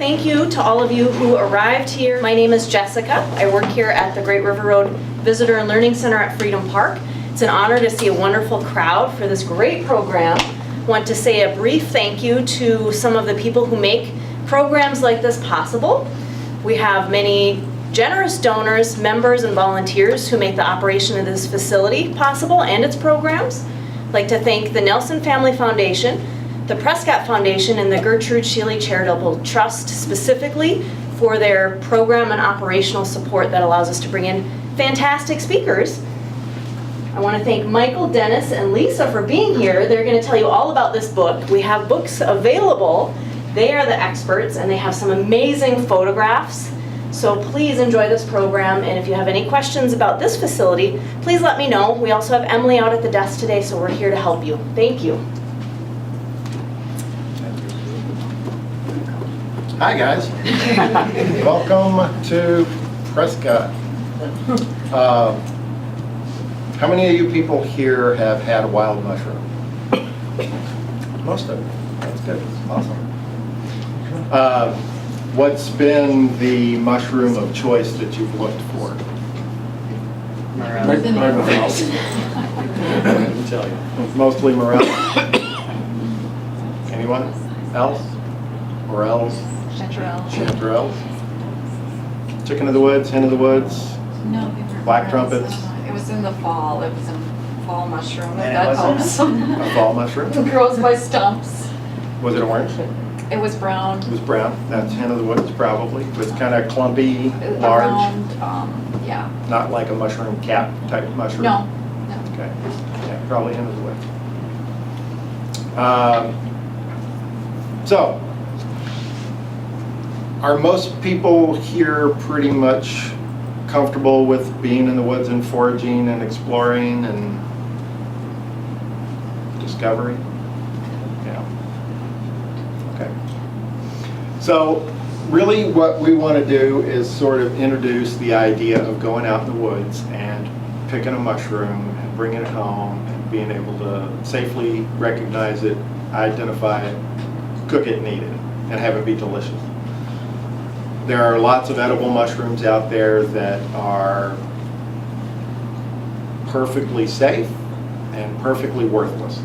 Thank you to all of you who arrived here. My name is Jessica. I work here at the Great River Road Visitor and Learning Center at Freedom Park. It's an honor to see a wonderful crowd for this great program. I want to say a brief thank you to some of the people who make programs like this possible. We have many generous donors, members, and volunteers who make the operation of this facility possible and its programs. I'd like to thank the Nelson Family Foundation, the Prescott Foundation, and the Gertrude Sheely Charitable Trust specifically for their program and operational support that allows us to bring in fantastic speakers. I want to thank Michael, Dennis, and Lisa for being here. They're going to tell you all about this book. We have books available. They are the experts, and they have some amazing photographs. So please enjoy this program, and if you have any questions about this facility, please let me know. We also have Emily out at the desk today, so we're here to help you. Thank you. Hi guys, welcome to Prescott. How many of you people here have had a wild mushroom? Most of you. That's good. Awesome. What's been the mushroom of choice that you've looked for? Morels. Mostly morels. Anyone else? Morels? Chanterelles. Chicken of the woods, hen of the woods. No, Black trumpets. It was in the fall. It was a fall mushroom. And That helps. A fall mushroom. It grows by stumps. Was it orange? It was brown. It was brown. That's hen of the woods probably. It was kind of clumpy, large. Around, yeah. Not like a mushroom cap type mushroom. No. Okay. Yeah, probably hen of the woods. So, are most people here pretty much comfortable with being in the woods and foraging and exploring and discovery? Yeah. Okay. So really what we want to do is sort of introduce the idea of going out in the woods and picking a mushroom and bringing it home and being able to safely recognize it, identify it, cook it and eat it, and have it be delicious. There are lots of edible mushrooms out there that are perfectly safe and perfectly worthless.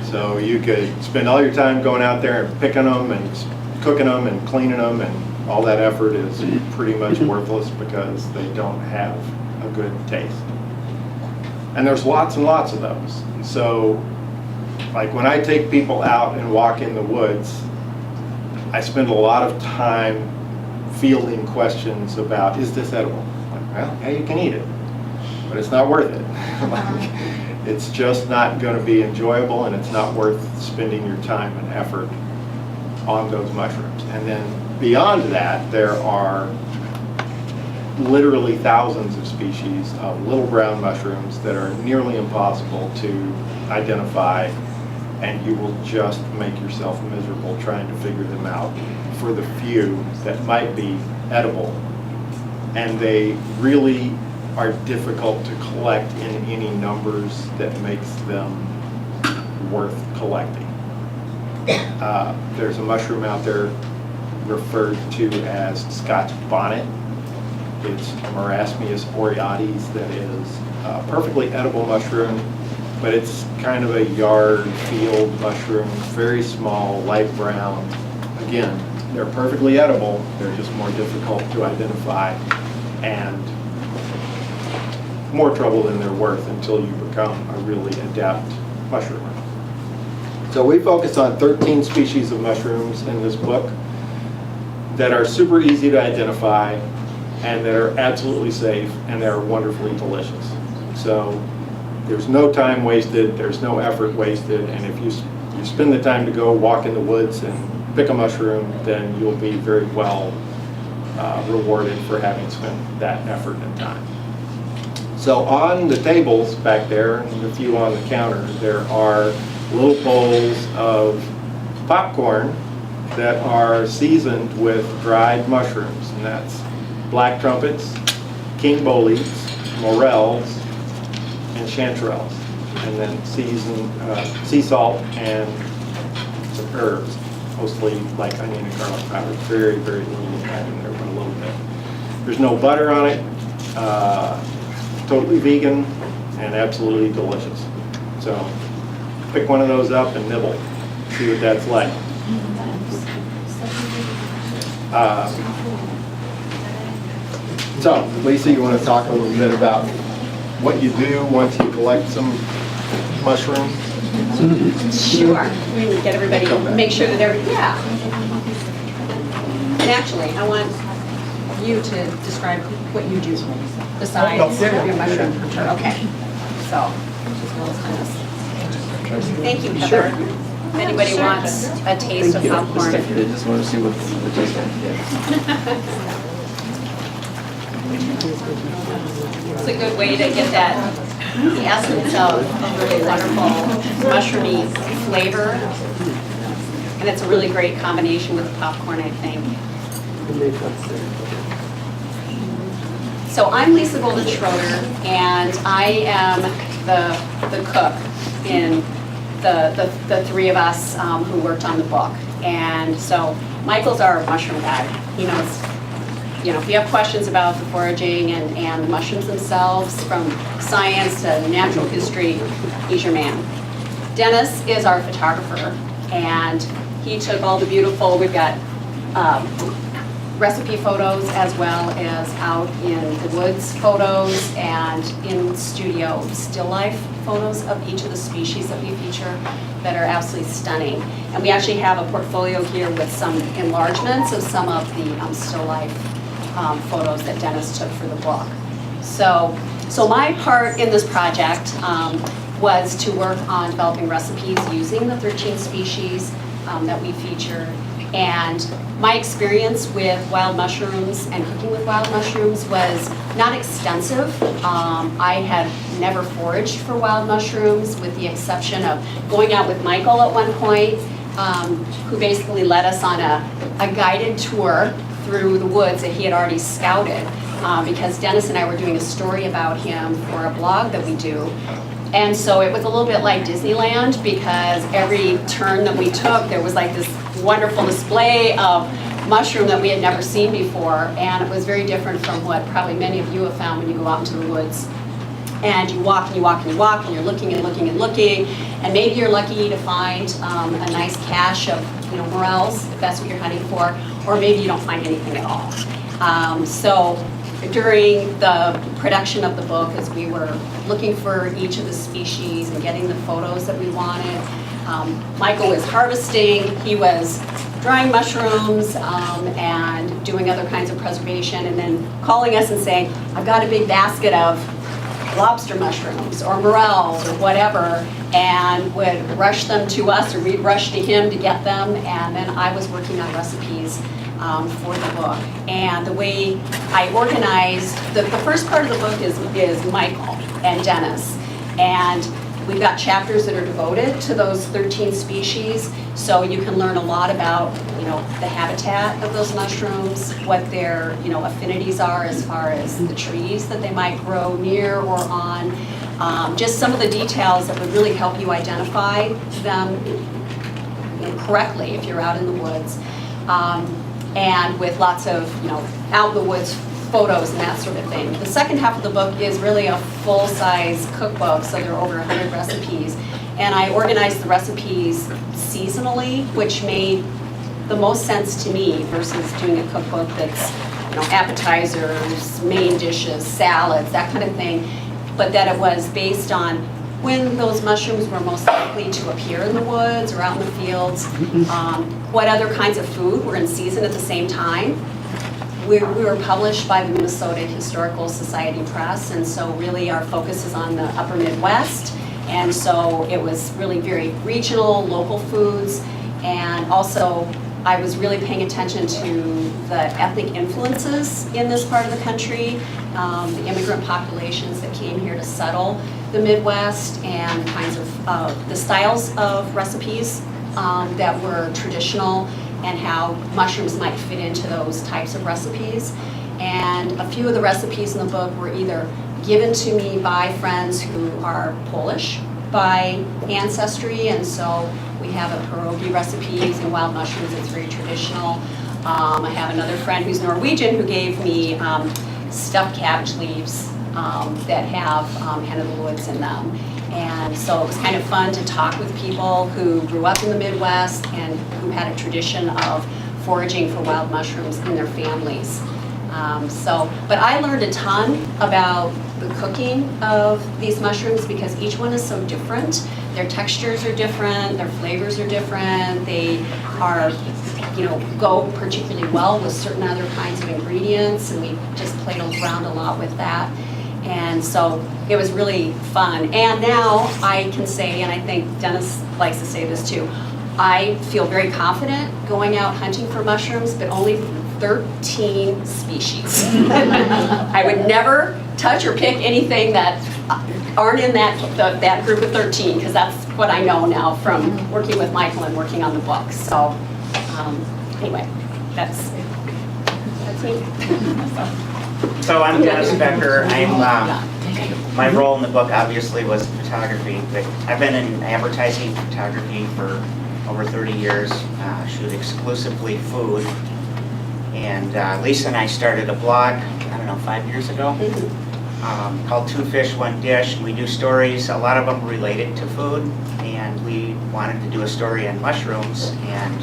So you could spend all your time going out there and picking them and cooking them and cleaning them, and all that effort is pretty much worthless because they don't have a good taste. And there's lots and lots of those. So like when I take people out and walk in the woods, I spend a lot of time fielding questions about, is this edible? Like, well, yeah, you can eat it, but it's not worth it. Like, it's just not going to be enjoyable, and it's not worth spending your time and effort on those mushrooms. And then beyond that, there are literally thousands of species of little brown mushrooms that are nearly impossible to identify, and you will just make yourself miserable trying to figure them out for the few that might be edible. And they really are difficult to collect in any numbers that makes them worth collecting. There's a mushroom out there referred to as Scotch bonnet. It's Marasmius aureates that is a perfectly edible mushroom, but it's kind of a yard field mushroom, very small, light brown. Again, they're perfectly edible, they're just more difficult to identify and more trouble than they're worth until you become a really adept mushroomer. So we focus on 13 species of mushrooms in this book that are super easy to identify and that are absolutely safe and they're wonderfully delicious. So there's no time wasted, there's no effort wasted, and if you spend the time to go walk in the woods and pick a mushroom, then you'll be very well rewarded for having spent that effort and time. So on the tables back there, and a few on the counter, there are little bowls of popcorn that are seasoned with dried mushrooms, and that's black trumpets, king boletes, morels, and chanterelles, and then seasoned sea salt and some herbs mostly like onion and garlic powder. Very, very little add in there, but a little bit. There's no butter on it. Totally vegan and absolutely delicious. So pick one of those up and nibble. See what that's like. So, Lisa, you want to talk a little bit about what you do once you collect some mushrooms? Sure. We need to get everybody, make sure that yeah. And actually, I want you to describe what you do besides your mushroom hunter. Okay. So, thank you, Heather. If anybody wants a taste of popcorn. I just want to see what the taste like. It's a good way to get that, the essence of a really wonderful mushroomy flavor. And it's a really great combination with the popcorn, I think. So I'm Lisa Golden Schroeder, and I am the cook in the three of us who worked on the book. And so Michael's our mushroom guy. He knows, you know, if you have questions about the foraging and the mushrooms themselves, from science to natural history, he's your man. Dennis is our photographer, and he took all the beautiful, we've got recipe photos as well as out in the woods photos and in studio still life photos of each of the species that we feature that are absolutely stunning. And we actually have a portfolio here with some enlargements of some of the still life photos that Dennis took for the book. So my part in this project was to work on developing recipes using the 13 species that we featured. And my experience with wild mushrooms and cooking with wild mushrooms was not extensive. I had never foraged for wild mushrooms, with the exception of going out with Michael at one point, who basically led us on a guided tour through the woods that he had already scouted, because Dennis and I were doing a story about him for a blog that we do. And so it was a little bit like Disneyland, because every turn that we took, there was like this wonderful display of mushroom that we had never seen before. And it was very different from what probably many of you have found when you go out into the woods. And you walk and you walk and you walk, and you're looking and looking and looking. And maybe you're lucky to find a nice cache of morels, if that's what you're hunting for, or maybe you don't find anything at all. So during the production of the book, as we were looking for each of the species and getting the photos that we wanted, Michael was harvesting, he was drying mushrooms and doing other kinds of preservation, and then calling us and saying, I've got a big basket of lobster mushrooms or morels or whatever, and would rush them to us, or we'd rush to him to get them. And then I was working on recipes for the book. And the way I organized, the first part of the book is Michael and Dennis. And we've got chapters that are devoted to those 13 species, so you can learn a lot about the habitat of those mushrooms, what their affinities are as far as the trees that they might grow near or on, just some of the details that would really help you identify them correctly if you're out in the woods, and with lots of out in the woods photos and that sort of thing. The second half of the book is really a full-size cookbook, so there are over 100 recipes. And I organized the recipes seasonally, which made the most sense to me versus doing a cookbook that's appetizers, main dishes, salads, that kind of thing, but that it was based on when those mushrooms were most likely to appear in the woods or out in the fields, what other kinds of food were in season at the same time. We were published by the Minnesota Historical Society Press, and so really our focus is on the upper Midwest, and so it was really very regional, local foods, and also I was really paying attention to the ethnic influences in this part of the country, the immigrant populations that came here to settle the Midwest, and kinds of the styles of recipes that were traditional, and how mushrooms might fit into those types of recipes. And a few of the recipes in the book were either given to me by friends who are Polish by ancestry, and so we We have a pierogi recipe using wild mushrooms. It's very traditional. I have another friend who's Norwegian who gave me stuffed cabbage leaves that have hen of the woods in them. And so it was kind of fun to talk with people who grew up in the Midwest and who had a tradition of foraging for wild mushrooms in their families. But I learned a ton about the cooking of these mushrooms because each one is so different. Their textures are different, their flavors are different, they are, go particularly well with certain other kinds of ingredients, and we just played around a lot with that. And so it was really fun. And now I can say, and I think Dennis likes to say this too, I feel very confident going out hunting for mushrooms, but only 13 species. I would never touch or pick anything that aren't in that group of 13, because that's what I know now from working with Michael and working on the book. So anyway, that's me. So I'm Dennis Becker. My role in the book obviously was photography, but I've been in advertising photography for over 30 years, shoot exclusively food. And Lisa and I started a blog, 5 years ago, called Two Fish, One Dish. We do stories, a lot of them related to food, and we wanted to do a story on mushrooms, and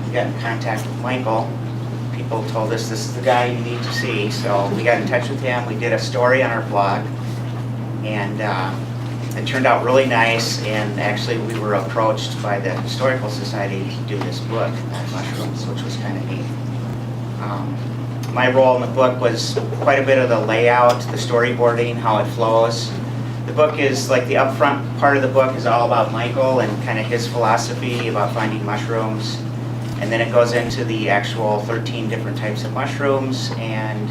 we got in contact with Michael. People told us this is the guy you need to see, so we got in touch with him. We did a story on our blog, and it turned out really nice, and actually we were approached by the Historical Society to do this book on mushrooms, which was kind of neat. My role in the book was quite a bit of the layout, the storyboarding, how it flows. The book is, like the upfront part of the book is all about Michael and kind of his philosophy about finding mushrooms. And then it goes into the actual 13 different types of mushrooms, and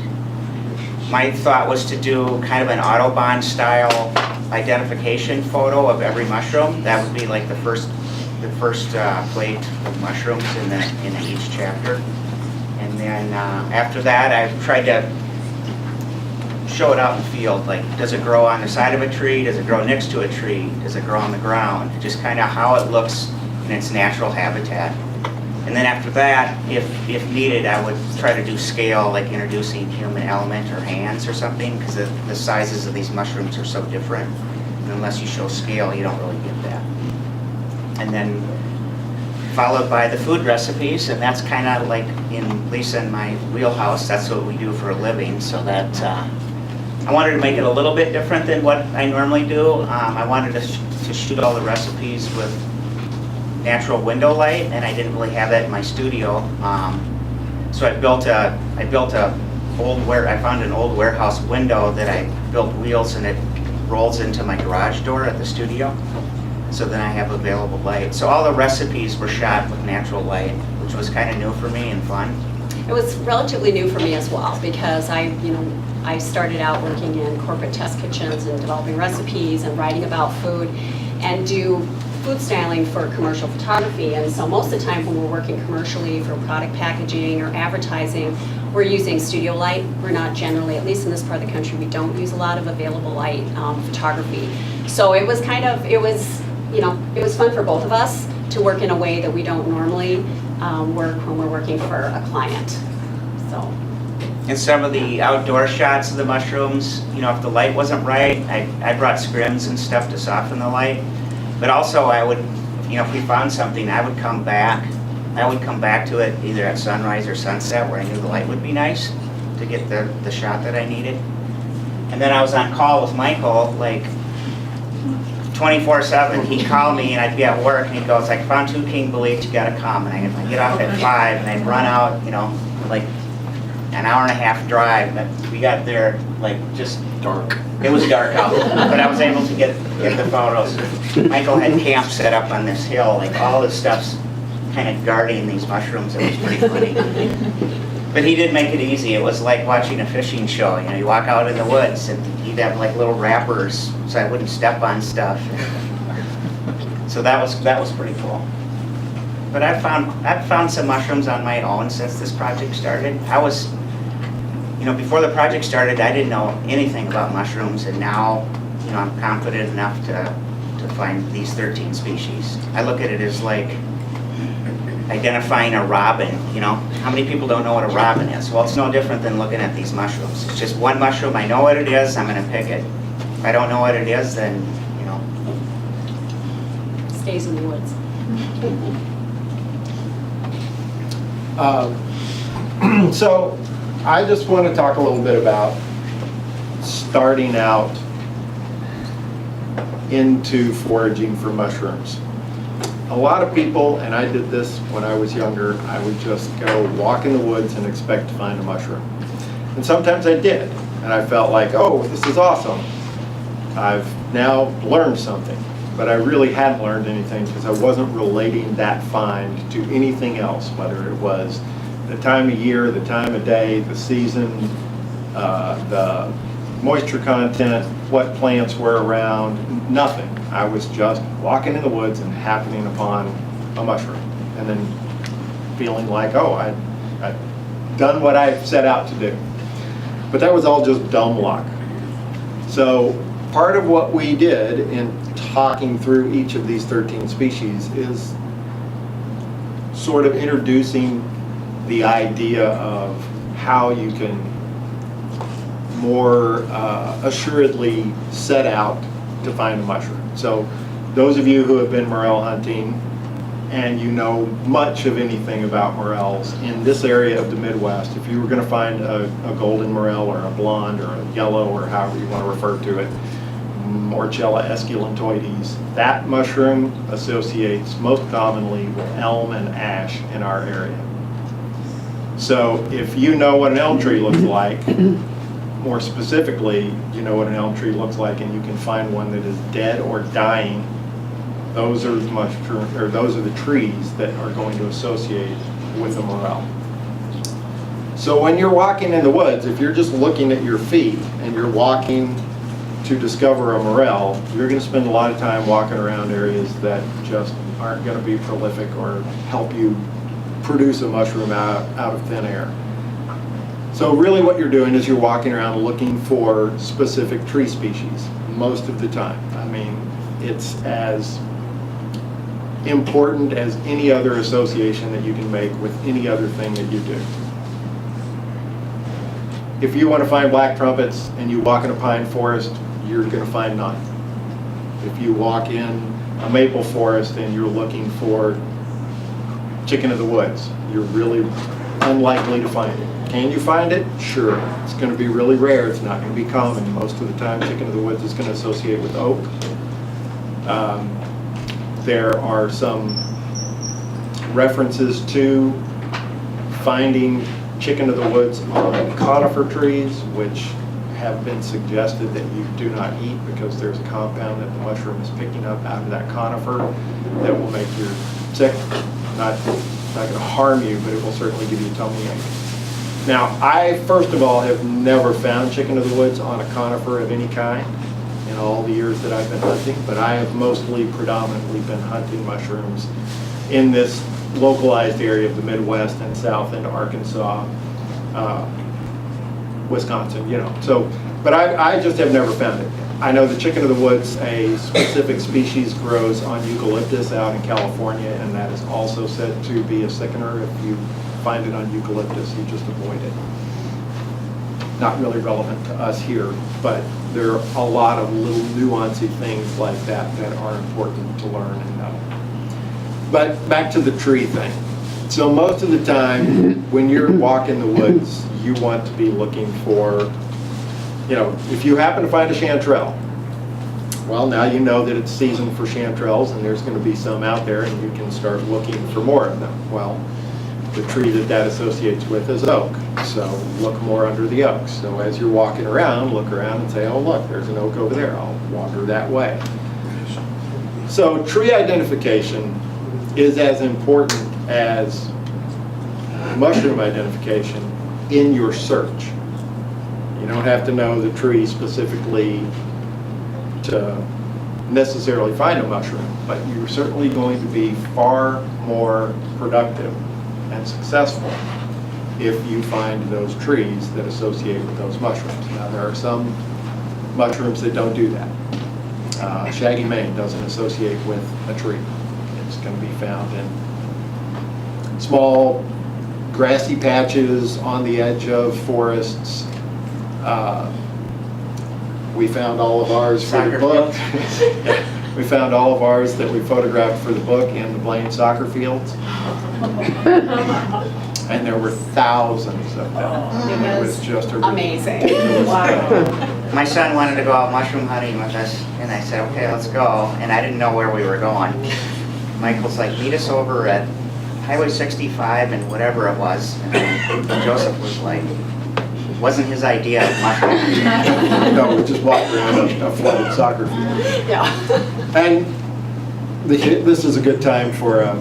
my thought was to do kind of an Autobahn style identification photo of every mushroom. That would be like the first plate of mushrooms in each chapter. And then after that, I tried to show it out in the field. Like, does it grow on the side of a tree? Does it grow next to a tree? Does it grow on the ground? Just kind of how it looks in its natural habitat. And then after that, if needed, I would try to do scale, like introducing human element or hands or something, because the sizes of these mushrooms are so different. And unless you show scale, you don't really get that. And then followed by the food recipes, and that's kind of like in Lisa and my wheelhouse. That's what we do for a living, so that I wanted to make it a little bit different than what I normally do. I wanted to shoot all the recipes with natural window light, and I didn't really have that in my studio. So I found an old warehouse window that I built wheels, and it rolls into my garage door at the studio. So then I have available light. So all the recipes were shot with natural light, which was kind of new for me and fun. It was relatively new for me as well, because I started out working in corporate test kitchens and developing recipes and writing about food, and do food styling for commercial photography. And so most of the time when we're working commercially for product packaging or advertising, we're using studio light. We're not generally, at least in this part of the country, we don't use a lot of available light photography. So it was it was fun for both of us to work in a way that we don't normally work when we're working for a client. So. And some of the outdoor shots of the mushrooms, if the light wasn't right, I brought scrims and stuff to soften the light. But also I would, if we found something, I would come back to it either at sunrise or sunset where I knew the light would be nice to get the shot that I needed. And then I was on call with Michael, like 24/7. He'd call me and I'd be at work and he goes, I found 2 king boletes, you gotta come. And I'd get off at 5 and I'd run out, like an hour and a half drive. But we got there like just dark. It was dark out, but I was able to get the photos. Michael had camp set up on this hill, like all this stuff's kind of guarding these mushrooms. It was pretty funny. But he did make it easy. It was like watching a fishing show. You walk out in the woods and he'd have like little wrappers so I wouldn't step on stuff. So that was pretty cool. But I've found some mushrooms on my own since this project started. Before the project started, I didn't know anything about mushrooms, and now, I'm confident enough to to find these 13 species. I look at it as like identifying a robin, you know? How many people don't know what a robin is? Well, it's no different than looking at these mushrooms. It's just one mushroom, I know what it is, I'm gonna pick it. If I don't know what it is, then, you know. Stays in the woods. So I just want to talk a little bit about starting out into foraging for mushrooms. A lot of people, and I did this when I was younger, I would just go walk in the woods and expect to find a mushroom. And sometimes I did, and I felt like, oh, this is awesome. I've now learned something, but I really hadn't learned anything because I wasn't relating that find to anything else, whether it was the time of year, the time of day, the season, the moisture content, what plants were around, nothing. I was just walking in the woods and happening upon a mushroom and then feeling like, oh, I've done what I set out to do. But that was all just dumb luck. So part of what we did in talking through each of these 13 species is sort of introducing the idea of how you can more assuredly set out to find a mushroom. So those of you who have been morel hunting and you know much of anything about morels in this area of the Midwest, if you were going to find a golden morel or a blonde or a yellow or however you want to refer to it, Morchella esculentoides, that mushroom associates most commonly with elm and ash in our area. So if you know what an elm tree looks like, more specifically, you know what an elm tree looks like and you can find one that is dead or dying, those are the trees that are going to associate with a morel. So when you're walking in the woods, if you're just looking at your feet and you're walking to discover a morel, you're going to spend a lot of time walking around areas that just aren't going to be prolific or help you produce a mushroom out of thin air. So really what you're doing is you're walking around looking for specific tree species most of the time. I mean, it's as important as any other association that you can make with any other thing that you do. If you want to find black trumpets and you walk in a pine forest, you're going to find none. If you walk in a maple forest and you're looking for chicken of the woods, you're really unlikely to find it. Can you find it? Sure. It's going to be really rare. It's not going to be common. Most of the time, chicken of the woods is going to associate with oak. There are some references to finding chicken of the woods on conifer trees, which have been suggested that you do not eat because there's a compound that the mushroom is picking up out of that conifer that will make you sick. Not going to harm you, but it will certainly give you a tummy ache. Now, I, first of all, have never found chicken of the woods on a conifer of any kind in all the years that I've been hunting, but I have predominantly been hunting mushrooms in this localized area of the Midwest and south into Arkansas, Wisconsin, you know. So, but I just have never found it. I know the chicken of the woods, a specific species, grows on eucalyptus out in California, and that is also said to be a sickener. If you find it on eucalyptus, you just avoid it. Not really relevant to us here, but there are a lot of little nuancy things like that that are important to learn and know. But back to the tree thing. So most of the time, when you're walking the woods, you want to be looking for, you know, if you happen to find a chanterelle, well, now you know that it's season for chanterelles and there's going to be some out there and you can start looking for more of them. Well, the tree that associates with is oak, so look more under the oaks. So as you're walking around, look around and say, oh look, there's an oak over there, I'll wander that way. So tree identification is as important as mushroom identification in your search. You don't have to know the tree specifically to necessarily find a mushroom, but you're certainly going to be far more productive and successful if you find those trees that associate with those mushrooms. Now there are some mushrooms that don't do that. Shaggy mane doesn't associate with a tree. It's going to be found in small grassy patches on the edge of forests. We found all of ours for the Soccer book. fields. We found all of ours that we photographed for the book in the Blaine soccer fields. And there were thousands of them. It was just a Amazing. ridiculous thing. My son wanted to go out mushroom hunting with us, and I said, okay, let's go. And I didn't know where we were going. Michael's like, meet us over at Highway 65 and whatever it was. And Joseph was like, wasn't his idea of mushroom hunting. No, we just walked around a flooded soccer field. Yeah. And this is a good time for a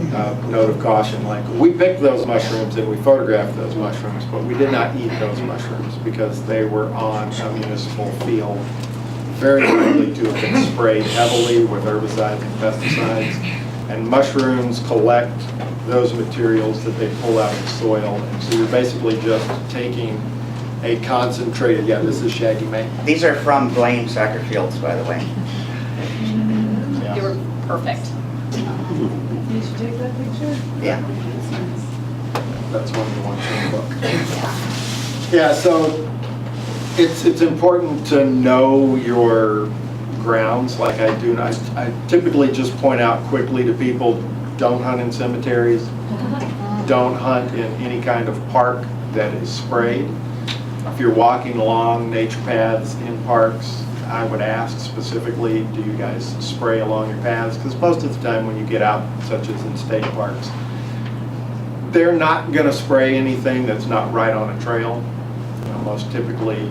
note of caution. Like, we picked those mushrooms and we photographed those mushrooms, but we did not eat those mushrooms because they were on a municipal field, very likely to have been sprayed heavily with herbicides and pesticides. And mushrooms collect those materials that they pull out of the soil. And so you're basically just taking a concentrated, yeah, this is shaggy mane. These are from Blaine soccer fields, by the way. Yeah. You were perfect. Did you take that picture? Yeah. That's one of the ones in the book. Yeah, so it's important to know your grounds. Like I typically just point out quickly to people, don't hunt in cemeteries, don't hunt in any kind of park that is sprayed. If you're walking along nature paths in parks, I would ask specifically, do you guys spray along your paths? Because most of the time when you get out, such as in state parks, they're not going to spray anything that's not right on a trail. You know, most typically,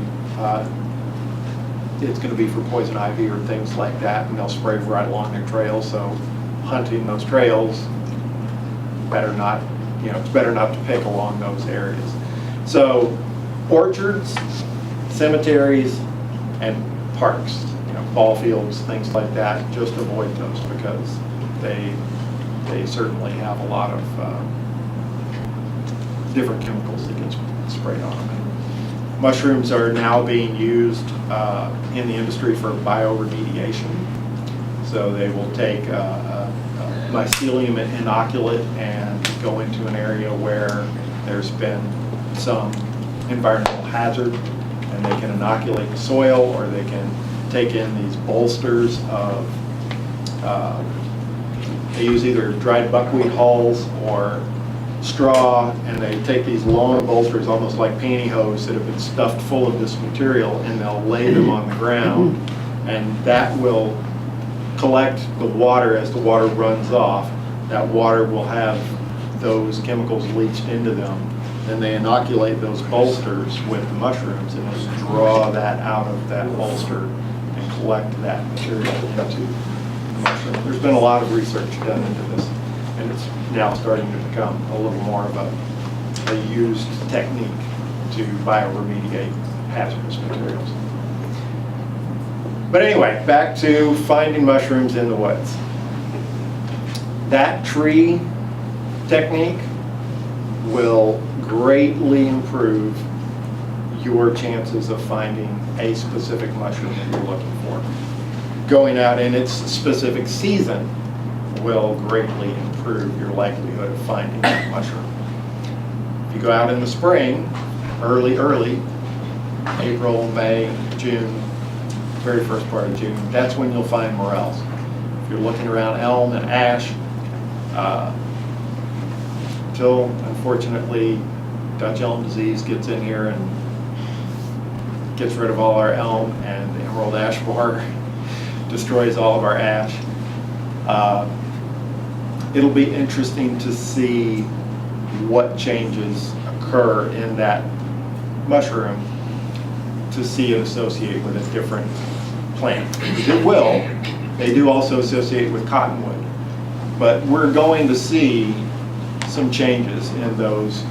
it's going to be for poison ivy or things like that, and they'll spray right along their trails. So hunting those trails, better not, you know, it's better not to pick along those areas. So orchards, cemeteries, and parks, you know, ball fields, things like that, just avoid those because they certainly have a lot of different chemicals that get sprayed on them. Mushrooms are now being used in the industry for bioremediation. So they will take a mycelium inoculate and go into an area where there's been some environmental hazard, and they can inoculate the soil, or they can take in these bolsters of, they use either dried buckwheat hulls or straw, and they take these long bolsters, almost like pantyhose, that have been stuffed full of this material, and they'll lay them on the ground, and that will collect the water as the water runs off. That water will have those chemicals leached into them. Then they inoculate those bolsters with the mushrooms and just draw that out of that bolster and collect that material into the mushroom. There's been a lot of research done into this, and it's now starting to become a little more of a used technique to bioremediate hazardous materials. But anyway, back to finding mushrooms in the woods. That tree technique will greatly improve your chances of finding a specific mushroom that you're looking for. Going out in its specific season will greatly improve your likelihood of finding that mushroom. If you go out in the spring, early, April, May, June, very first part of June, that's when you'll find morels. If you're looking around elm and ash, until unfortunately Dutch elm disease gets in here and gets rid of all our elm, and the emerald ash borer destroys all of our ash. It'll be interesting to see what changes occur in that mushroom to see it associate with a different plant. It will. They do also associate with cottonwood. But we're going to see some changes in those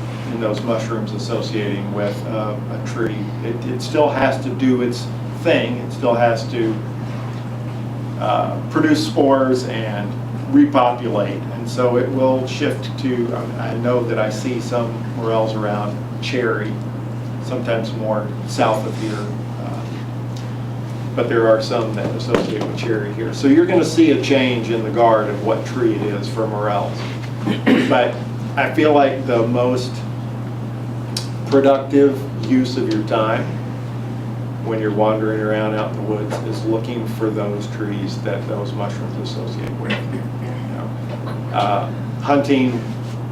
mushrooms associating with a tree. It still has to do its thing. It still has to produce spores and repopulate, and so it will shift to, I know that I see some morels around cherry, sometimes more south of here. but there are some that associate with cherry here. So you're going to see a change in the guard of what tree it is for morels. But I feel like the most productive use of your time when you're wandering around out in the woods is looking for those trees that those mushrooms associate with. Hunting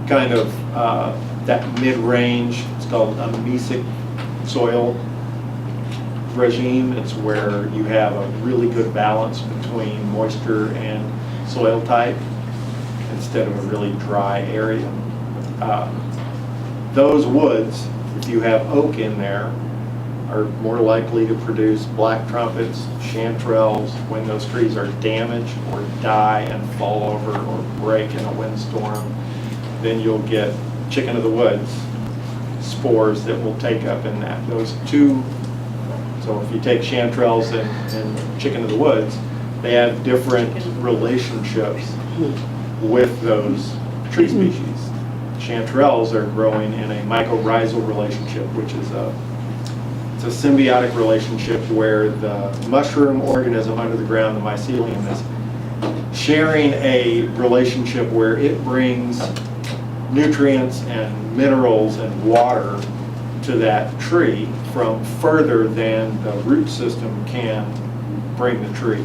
kind of that mid-range, it's called a mesic soil regime. It's where you have a really good balance between moisture and soil type instead of a really dry area. Those woods, if you have oak in there, are more likely to produce black trumpets, chanterelles. When those trees are damaged or die and fall over or break in a windstorm, then you'll get chicken of the woods spores that will take up in that. Those two, so if you take chanterelles and chicken of the woods, they have different relationships with those tree species. Chanterelles are growing in a mycorrhizal relationship, which is it's a symbiotic relationship where the mushroom organism under the ground, the mycelium, is sharing a relationship where it brings nutrients and minerals and water to that tree from further than the root system can bring the tree.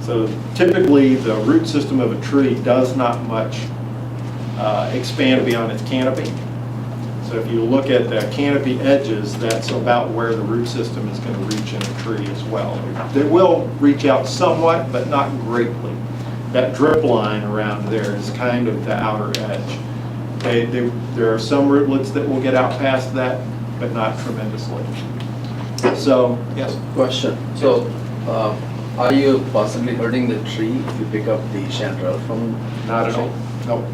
So typically the root system of a tree does not much expand beyond its canopy. So if you look at the canopy edges, that's about where the root system is going to reach in a tree as well. They will reach out somewhat, but not greatly. That drip line around there is kind of the outer edge. There are some rootlets that will get out past that, but not tremendously. So, yes? Question. So, are you possibly hurting the tree if you pick up the chanterelle from? Not at all. Nope.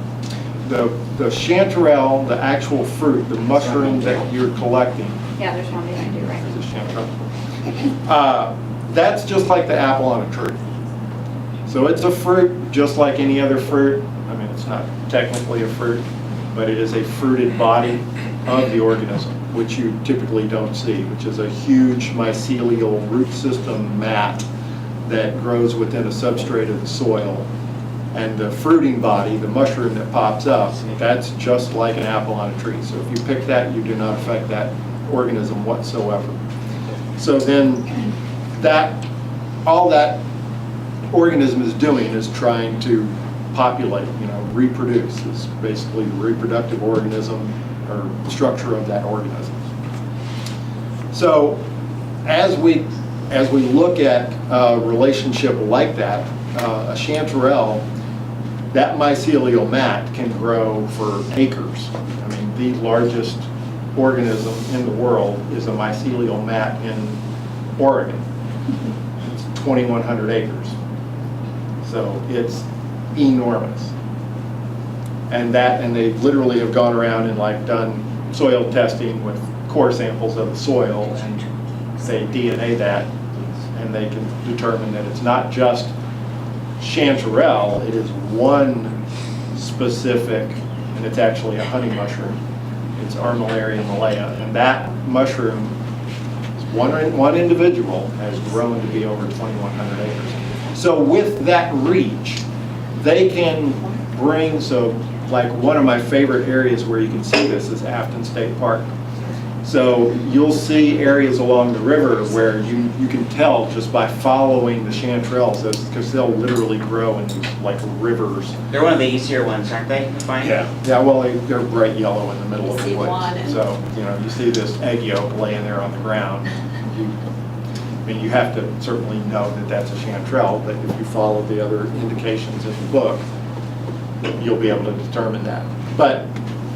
The chanterelle, the actual fruit, the mushroom that you're collecting, Yeah, there's one behind you, right? is a chanterelle. That's just like the apple on a tree. So it's a fruit just like any other fruit. I mean, it's not technically a fruit, but it is a fruited body of the organism, which you typically don't see, which is a huge mycelial root system mat that grows within a substrate of the soil. And the fruiting body, the mushroom that pops up, that's just like an apple on a tree. So if you pick that, you do not affect that organism whatsoever. So then all that organism is doing is trying to populate, reproduce. Is basically the reproductive organism or structure of that organism. So as we look at a relationship like that, a chanterelle, that mycelial mat can grow for acres. I mean, the largest organism in the world is a mycelial mat in Oregon. It's 2,100 acres. So it's enormous. And they literally have gone around and done soil testing with core samples of the soil, and they DNA that, and they can determine that it's not just chanterelle, it is one specific, and it's actually a honey mushroom. It's Armillaria malea, and that mushroom, one individual, has grown to be over 2,100 acres. So with that reach, they can bring, one of my favorite areas where you can see this is Afton State Park. So you'll see areas along the river where you can tell just by following the chanterelles, because they'll literally grow in these rivers. They're one of the easier ones, aren't they, to find? Yeah, well, they're bright yellow in the middle of the See woods. one and- So, you see this egg yolk laying there on the ground. You have to certainly know that that's a chanterelle, but if you follow the other indications in the book, you'll be able to determine that. But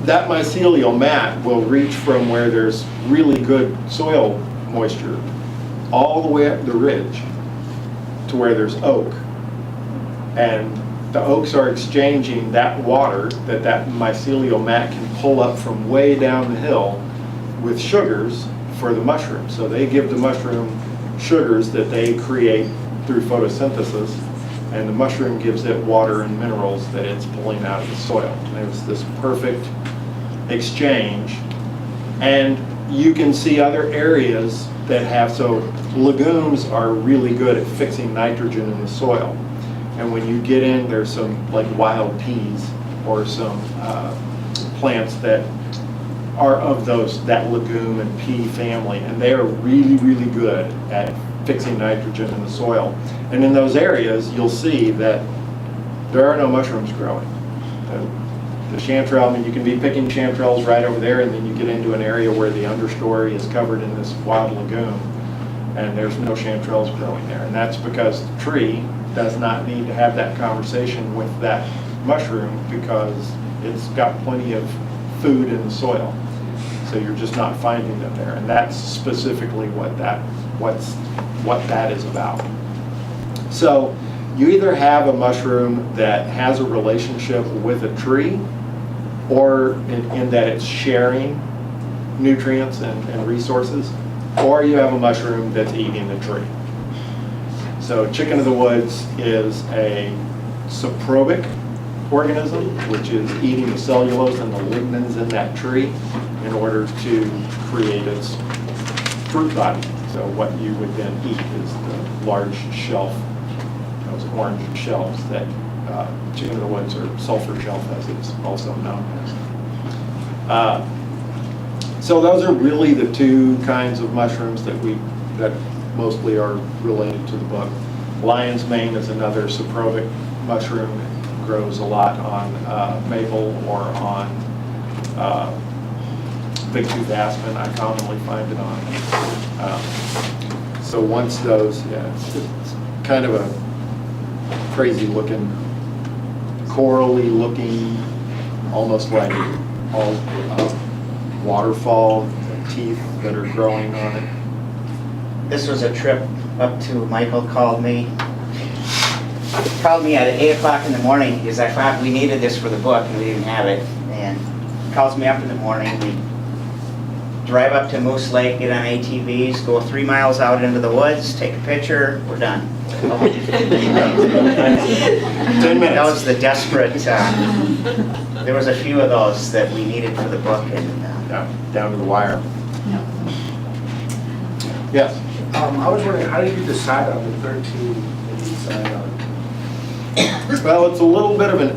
that mycelial mat will reach from where there's really good soil moisture all the way up the ridge to where there's oak. And the oaks are exchanging that water that mycelial mat can pull up from way down the hill with sugars for the mushroom. So they give the mushroom sugars that they create through photosynthesis, and the mushroom gives it water and minerals that it's pulling out of the soil. And there's this perfect exchange. And you can see other areas that have, so legumes are really good at fixing nitrogen in the soil. And when you get in, there's some like wild peas or some plants that are of that legume and pea family, and they are really, really good at fixing nitrogen in the soil. And in those areas, you'll see that there are no mushrooms growing. The chanterelle, I mean, you can be picking chanterelles right over there, and then you get into an area where the understory is covered in this wild legume, and there's no chanterelles growing there. And that's because the tree does not need to have that conversation with that mushroom because it's got plenty of food in the soil. So you're just not finding them there. And that's specifically what that is about. So you either have a mushroom that has a relationship with a tree, or in that it's sharing nutrients and resources, or you have a mushroom that's eating the tree. So chicken of the woods is a saprobic organism, which is eating the cellulose and the lignins in that tree in order to create its fruit body. So what you would then eat is the large shelf, those orange shells that chicken of the woods, or sulfur shelf as it's also known as. So those are really the two kinds of mushrooms that mostly are related to the book. Lion's mane is another saprobic mushroom. It grows a lot on maple or on big-tooth aspen. I commonly find it on. So once those, it's kind of a crazy-looking, corally looking, almost like all waterfall teeth that are growing on it. This was a trip up to, Michael called me at 8 o'clock in the morning because I thought we needed this for the book and we didn't have it. And he calls me up in the morning. We drive up to Moose Lake, get on ATVs, go 3 miles out into the woods, take a picture, we're done. 10 minutes. That was the desperate, there was a few of those that we needed for the book. And down to the wire. Yes? I was wondering, how did you decide on the 13 that you decided on? Well, it's a little bit of an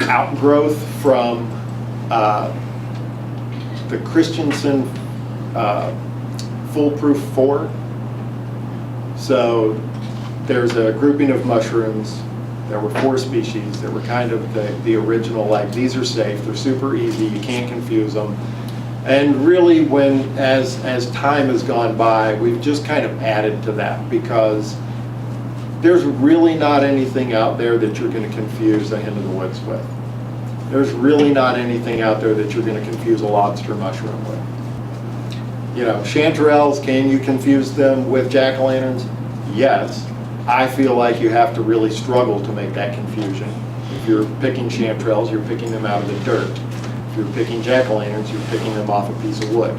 outgrowth from the Christensen Foolproof 4. So there's a grouping of mushrooms. There were 4 species that were kind of the original, like, these are safe, they're super easy, you can't confuse them. And really, as time has gone by, we've just kind of added to that because there's really not anything out there that you're going to confuse a hen of the woods with. There's really not anything out there that you're going to confuse a lobster mushroom with. You know, chanterelles, can you confuse them with jack-o'-lanterns? Yes. I feel like you have to really struggle to make that confusion. If you're picking chanterelles, you're picking them out of the dirt. If you're picking jack-o'-lanterns, you're picking them off a piece of wood.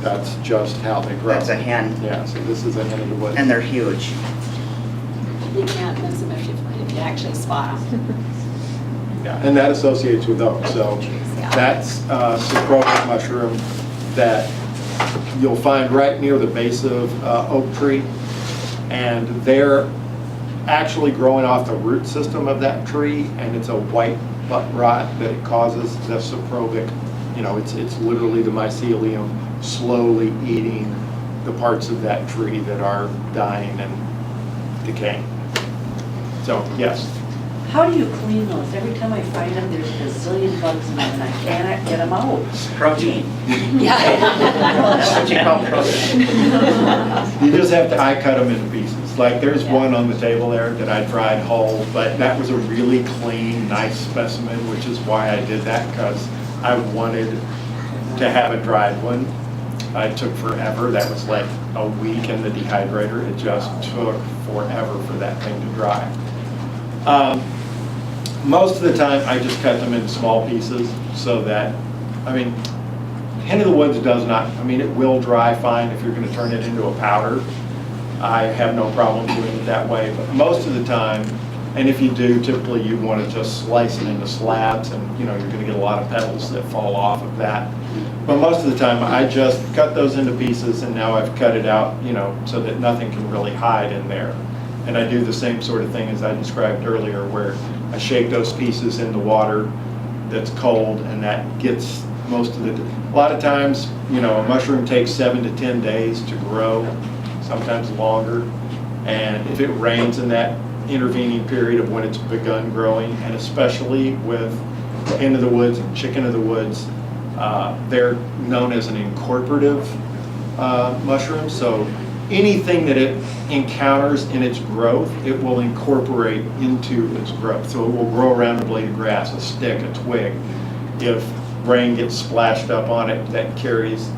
That's just how they grow. that's a hen, Yeah, so this is a hen of the woods. and they're huge. You can't miss them if you actually spot them. Yeah, and that associates with oak. So Yeah. that's a saprobic mushroom that you'll find right near the base of oak tree. And they're actually growing off the root system of that tree, and it's a white butt rot that it causes the saprobic. You know, it's literally the mycelium slowly eating the parts of that tree that are dying and decaying. So, yes. How do you clean those? Every time I find them, there's a zillion bugs in them and I cannot get them out. Protein. Yeah. That's what you call protein. You just have to cut them into pieces. Like there's one on the table there that I dried whole, but that was a really clean, nice specimen, which is why I did that, because I wanted to have a dried one. It took forever. That was like a week in the dehydrator. It just took forever for that thing to dry. Most of the time, I just cut them into small pieces so that, I mean, hen of the woods does not, I mean, it will dry fine if you're going to turn it into a powder. I have no problem doing it that way, but most of the time, and if you do, typically you want to just slice it into slabs, and you know, you're going to get a lot of petals that fall off of that. But most of the time, I just cut those into pieces, and now I've cut it out, so that nothing can really hide in there. And I do the same sort of thing as I described earlier, where I shake those pieces into water that's cold, and that gets most of a lot of times, a mushroom takes 7 to 10 days to grow, sometimes longer. And if it rains in that intervening period of when it's begun growing, and especially with hen of the woods and chicken of the woods, they're known as an incorporative mushroom. So anything that it encounters in its growth, it will incorporate into its growth. So it will grow around a blade of grass, a stick, a twig. If rain gets splashed up on it that carries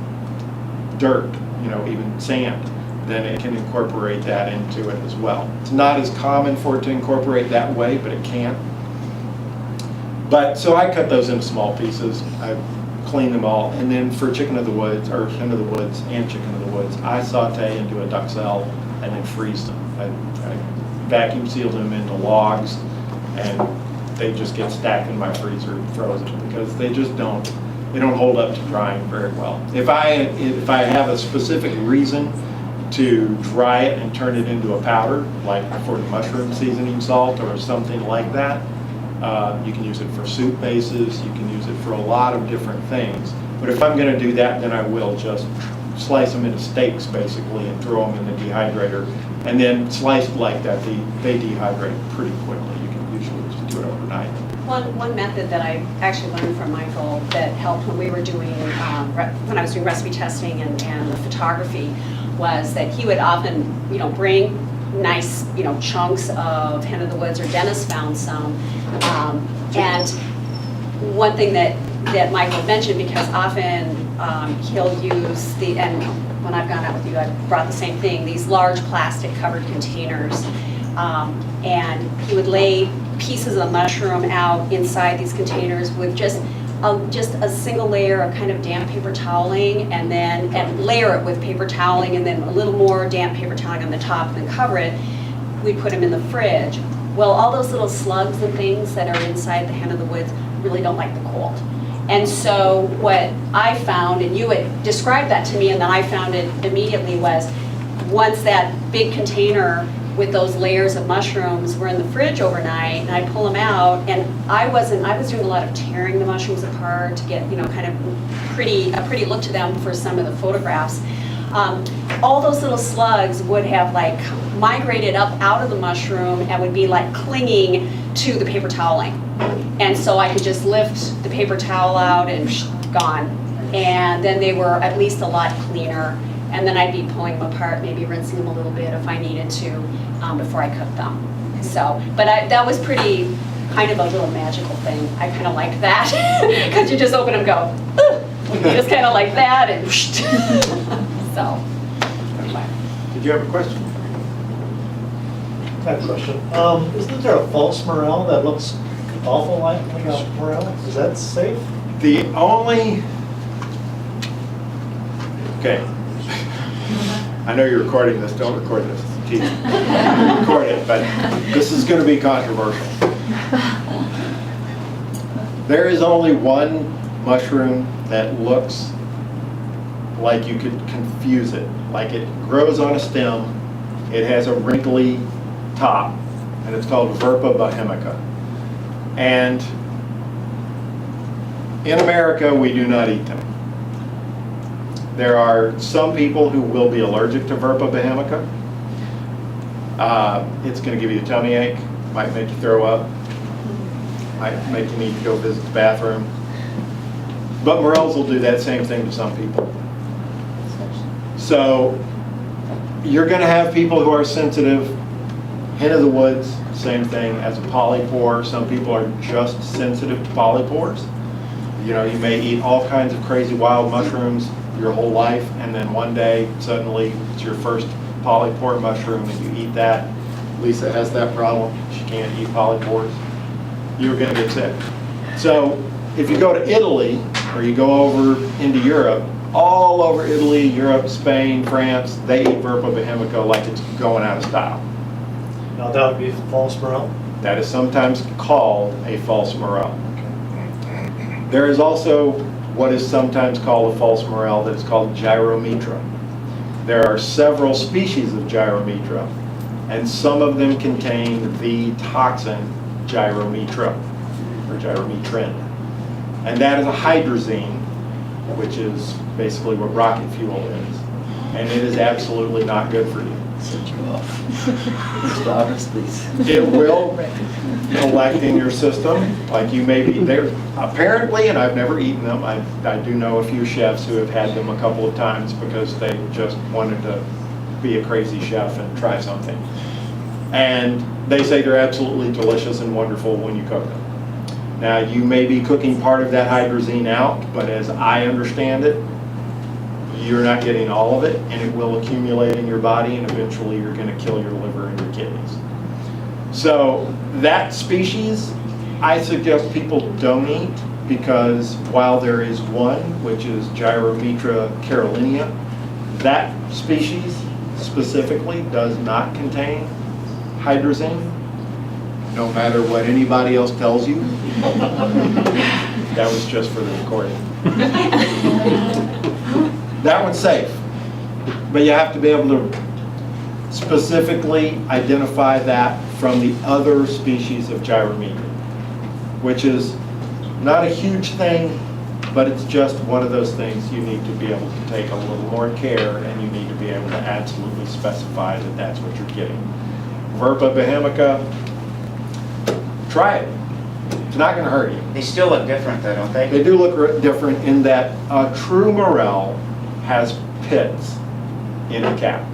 dirt, even sand, then it can incorporate that into it as well. It's not as common for it to incorporate that way, but it can. But so I cut those into small pieces. I clean them all, and then for chicken of the woods, or hen of the woods and chicken of the woods, I saute into a duxelle and then freeze them. I vacuum seal them into logs, and they just get stacked in my freezer frozen because they just don't hold up to drying very well. If I have a specific reason to dry it and turn it into a powder, like for the mushroom seasoning salt or something like that, you can use it for soup bases, you can use it for a lot of different things. But if I'm going to do that, then I will just slice them into steaks basically and throw them in the dehydrator. And then sliced like that, they dehydrate pretty quickly. You can usually just do it overnight. One method that I actually learned from Michael that helped when we were doing, when I was doing recipe testing and the photography, was that he would often, bring nice, chunks of hen of the woods, or Dennis found some. And one thing that Michael mentioned, because often he'll use and when I've gone out with you, I've brought the same thing, these large plastic covered containers. And he would lay pieces of mushroom out inside these containers with just a single layer of kind of damp paper toweling, and layer it with paper toweling, and then a little more damp paper toweling on the top, and then cover it. We'd put them in the fridge. Well, all those little slugs and things that are inside the hen of the woods really don't like the cold. And so what I found, and you had described that to me, and then I found it immediately, was once that big container with those layers of mushrooms were in the fridge overnight, and I pull them out, and I was doing a lot of tearing the mushrooms apart to get, kind of a pretty look to them for some of the photographs. All those little slugs would have migrated up out of the mushroom and would be clinging to the paper toweling. And so I could just lift the paper towel out and gone. And then they were at least a lot cleaner. And then I'd be pulling them apart, maybe rinsing them a little bit if I needed to before I cooked them. So, but that was pretty kind of a little magical thing. I kind of like that because you just open them and go, you just kind of like that, and so. Anyway. Did you have a question? I have a question. Isn't there a false morel that looks awful like a morel? Is that safe? The only, okay, I know you're recording this, don't record this, teach. Record it, but this is going to be controversial. There is only one mushroom that looks like you could confuse it. Like it grows on a stem, it has a wrinkly top, and it's called Verpa bohemica. And in America, we do not eat them. There are some people who will be allergic to Verpa bohemica. It's going to give you a tummy ache, might make you throw up, might make you need to go visit the bathroom. But morels will do that same thing to some people. So you're going to have people who are sensitive. Hen of the woods, same thing as a polypore. Some people are just sensitive to polypores. You may eat all kinds of crazy wild mushrooms your whole life, and then one day suddenly it's your first polypore mushroom and you eat that. Lisa has that problem. She can't eat polypores. You're going to get sick. So if you go to Italy, or you go over into Europe, all over Italy, Europe, Spain, France, they eat Verpa bohemica like it's going out of style. Now that would be false morel? That is sometimes called a false morel. There is also what is sometimes called a false morel that is called Gyrometra. There are several species of Gyrometra, and some of them contain the toxin Gyrometra, or gyrometrin. And that is a hydrazine, which is basically what rocket fuel is. And it is absolutely not good for you. Set you off. Starters, please. It will collect in your system, like you may be there. Apparently, and I've never eaten them, I do know a few chefs who have had them a couple of times because they just wanted to be a crazy chef and try something. And they say they're absolutely delicious and wonderful when you cook them. Now, you may be cooking part of that hydrazine out, but as I understand it, you're not getting all of it, and it will accumulate in your body, and eventually you're going to kill your liver and your kidneys. So that species, I suggest people don't eat, because while there is one, which is Gyrometra carolinea, that species specifically does not contain hydrazine, no matter what anybody else tells you. That was just for the recording. That one's safe, but you have to be able to specifically identify that from the other species of Gyrometra, which is not a huge thing, but it's just one of those things you need to be able to take a little more care, and you need to be able to absolutely specify that that's what you're getting. Verpa behemica, try it. It's not going to hurt you. They still look different though, don't they? They do look different in that a true morel has pits in the cap.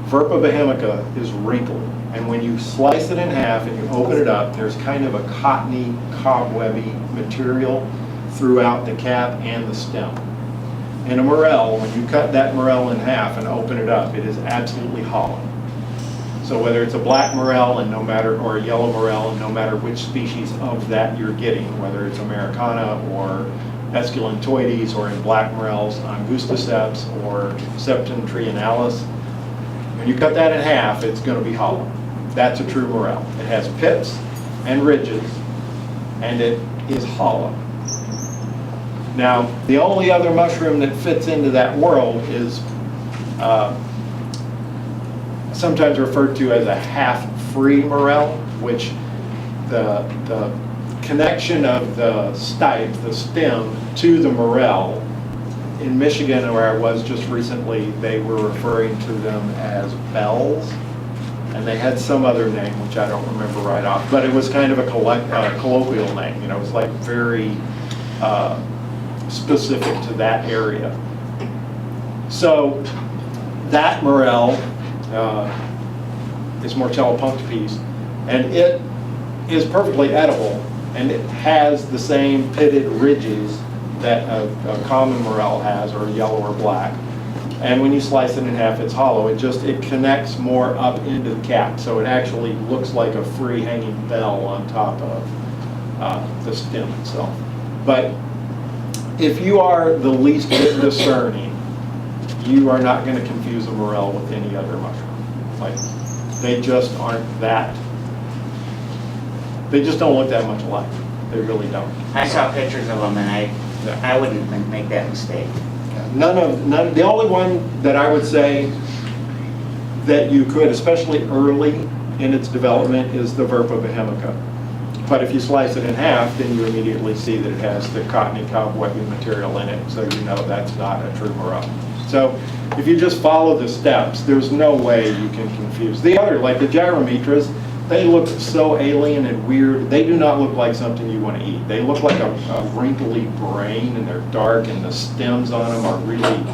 Verpa behemica is wrinkled, and when you slice it in half and you open it up, there's kind of a cottony, cobwebby material throughout the cap and the stem. In a morel, when you cut that morel in half and open it up, it is absolutely hollow. So whether it's a black morel and no matter, or a yellow morel, and no matter which species of that you're getting, whether it's Americana or Esculentoides, or in black morels, Angusticeps or Septentrionalis, when you cut that in half, it's going to be hollow. That's a true morel. It has pips and ridges, and it is hollow. Now, the only other mushroom that fits into that world is sometimes referred to as a half-free morel, which the connection of the stipe, the stem, to the morel, in Michigan, where I was just recently, they were referring to them as bells, and they had some other name, which I don't remember right off, but it was kind of a colloquial name. You know, it was like very specific to that area. So that morel is Mortella punctipes, and it is perfectly edible, and it has the same pitted ridges that a common morel has, or yellow or black. And when you slice it in half, it's hollow. It connects more up into the cap, so it actually looks like a free hanging bell on top of the stem itself. But if you are the least bit discerning, you are not going to confuse a morel with any other mushroom. Like, they just aren't that, they just don't look that much alike. They really don't. I saw pictures of them and I wouldn't make that mistake. The only one that I would say that you could, especially early in its development, is the Verpa behemica. But if you slice it in half, then you immediately see that it has the cottony cobwebby material in it, so you know that's not a true morel. So if you just follow the steps, there's no way you can confuse. The other, like the Gyrometras, they look so alien and weird. They do not look like something you want to eat. They look like a wrinkly brain, and they're dark, and the stems on them are really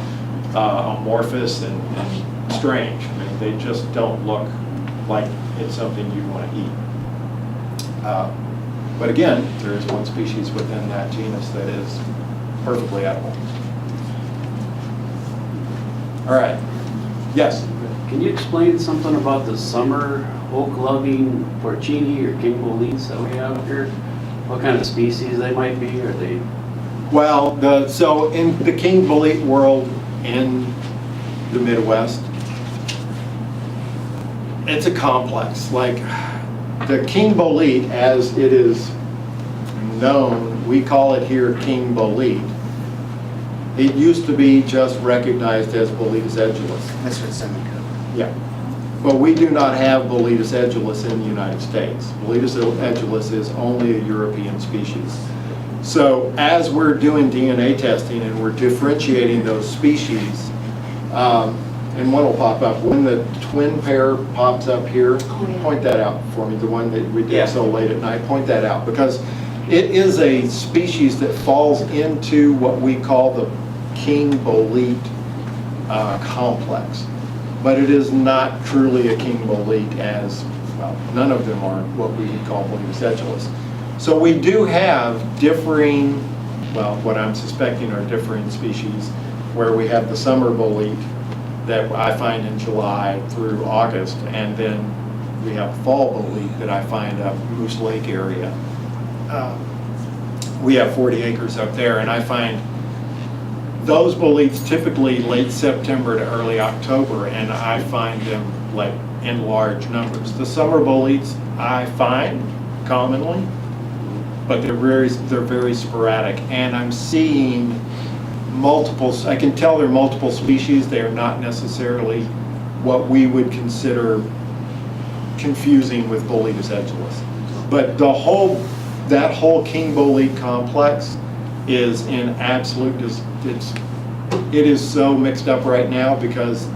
amorphous and strange. I mean, they just don't look like it's something you want to eat. But again, there is one species within that genus that is perfectly edible. All right. Yes? Can you explain something about the summer oak-loving porcini or king boletes that we have here? What kind of species they might be? Are they? Well, so in the king bolete world in the Midwest, it's a complex. Like the king bolete, as it is known, we call it here king bolete. It used to be just recognized as Boletus edulis. That's what's in the code. Yeah. But we do not have Boletus edulis in the United States. Boletus edulis is only a European species. So as we're doing DNA testing and we're differentiating those species, and one will pop up. When the twin pair pops up here, point that out for me, the one that we did so late at night, point that out. Because it is a species that falls into what we call the king bolete complex. But it is not truly a king bolete, as, well, none of them are what we would call Boletus edulis. So we do have differing, well, what I'm suspecting are differing species, where we have the summer bolete that I find in July through August, and then we have fall bolete that I find up Moose Lake area. We have 40 acres up there, and I find those boletes typically late September to early October, and I find them like in large numbers. The summer boletes I find commonly, but they're very sporadic, and I'm seeing multiple. I can tell they're multiple species. They are not necessarily what we would consider confusing with Boletus edulis. But that whole king bolete complex is in absolute, it is so mixed up right now because,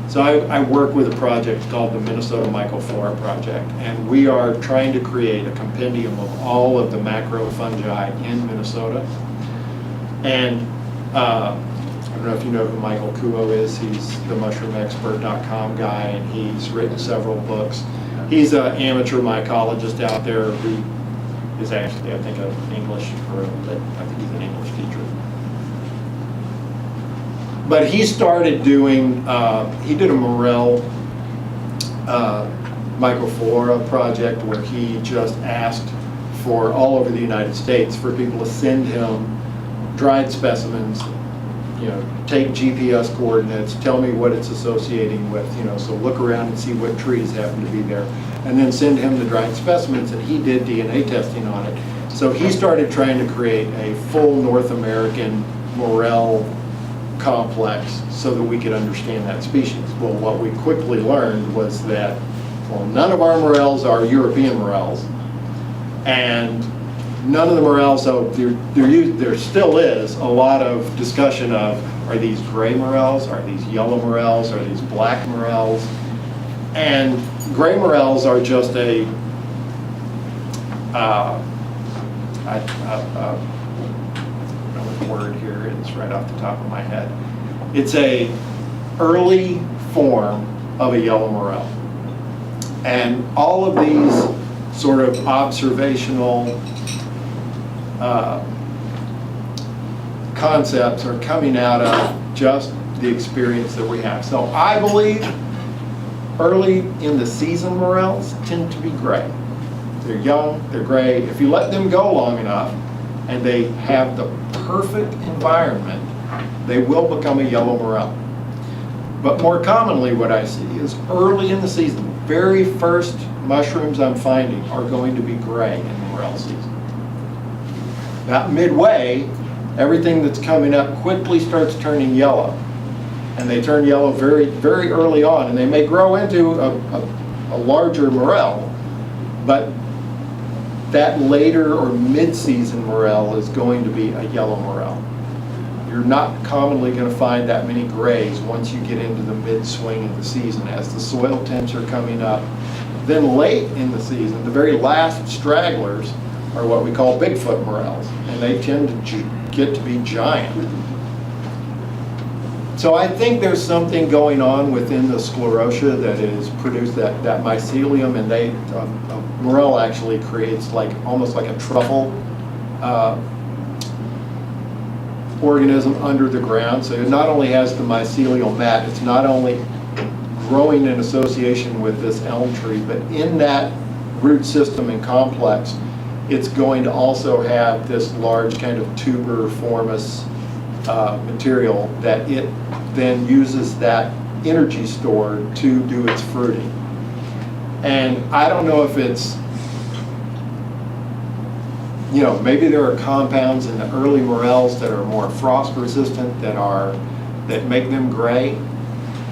so I work with a project called the Minnesota Mycoflora Project, and we are trying to create a compendium of all of the macro fungi in Minnesota. And I don't know if you know who Michael Kuo is. He's the mushroomexpert.com guy, and he's written several books. He's an amateur mycologist out there who is actually, I think, an English, or I think he's an English teacher. But he started doing, he did a morel mycoflora project where he just asked for all over the United States for people to send him dried specimens, you know, take GPS coordinates, tell me what it's associating with, you know, so look around and see what trees happen to be there, and then send him the dried specimens, and he did DNA testing on it. So he started trying to create a full North American morel complex so that we could understand that species. Well, what we quickly learned was that, well, none of our morels are European morels, and none of the morels, so there still is a lot of discussion of, are these gray morels, are these yellow morels, are these black morels? And gray morels are just a, I don't know the word here, it's right off the top of my head. It's a early form of a yellow morel. And all of these sort of observational concepts are coming out of just the experience that we have. So I believe early in the season morels tend to be gray. They're young, they're gray. If you let them go long enough and they have the perfect environment, they will become a yellow morel. But more commonly what I see is early in the season, the very first mushrooms I'm finding are going to be gray in the morel season. About midway, everything that's coming up quickly starts turning yellow. And they turn yellow very, very early on, and they may grow into a larger morel, but that later or mid-season morel is going to be a yellow morel. You're not commonly going to find that many grays once you get into the mid-swing of the season as the soil temps are coming up. Then late in the season, the very last stragglers are what we call Bigfoot morels, and they tend to get to be giant. So I think there's something going on within the sclerotia that is produced that mycelium, and a morel actually creates like almost like a truffle organism under the ground. So it not only has the mycelial mat, it's not only growing in association with this elm tree, but in that root system and complex, it's going to also have this large kind of tuber-formous material that it then uses that energy stored to do its fruiting. And I don't know if it's maybe there are compounds in the early morels that are more frost resistant, that make them gray,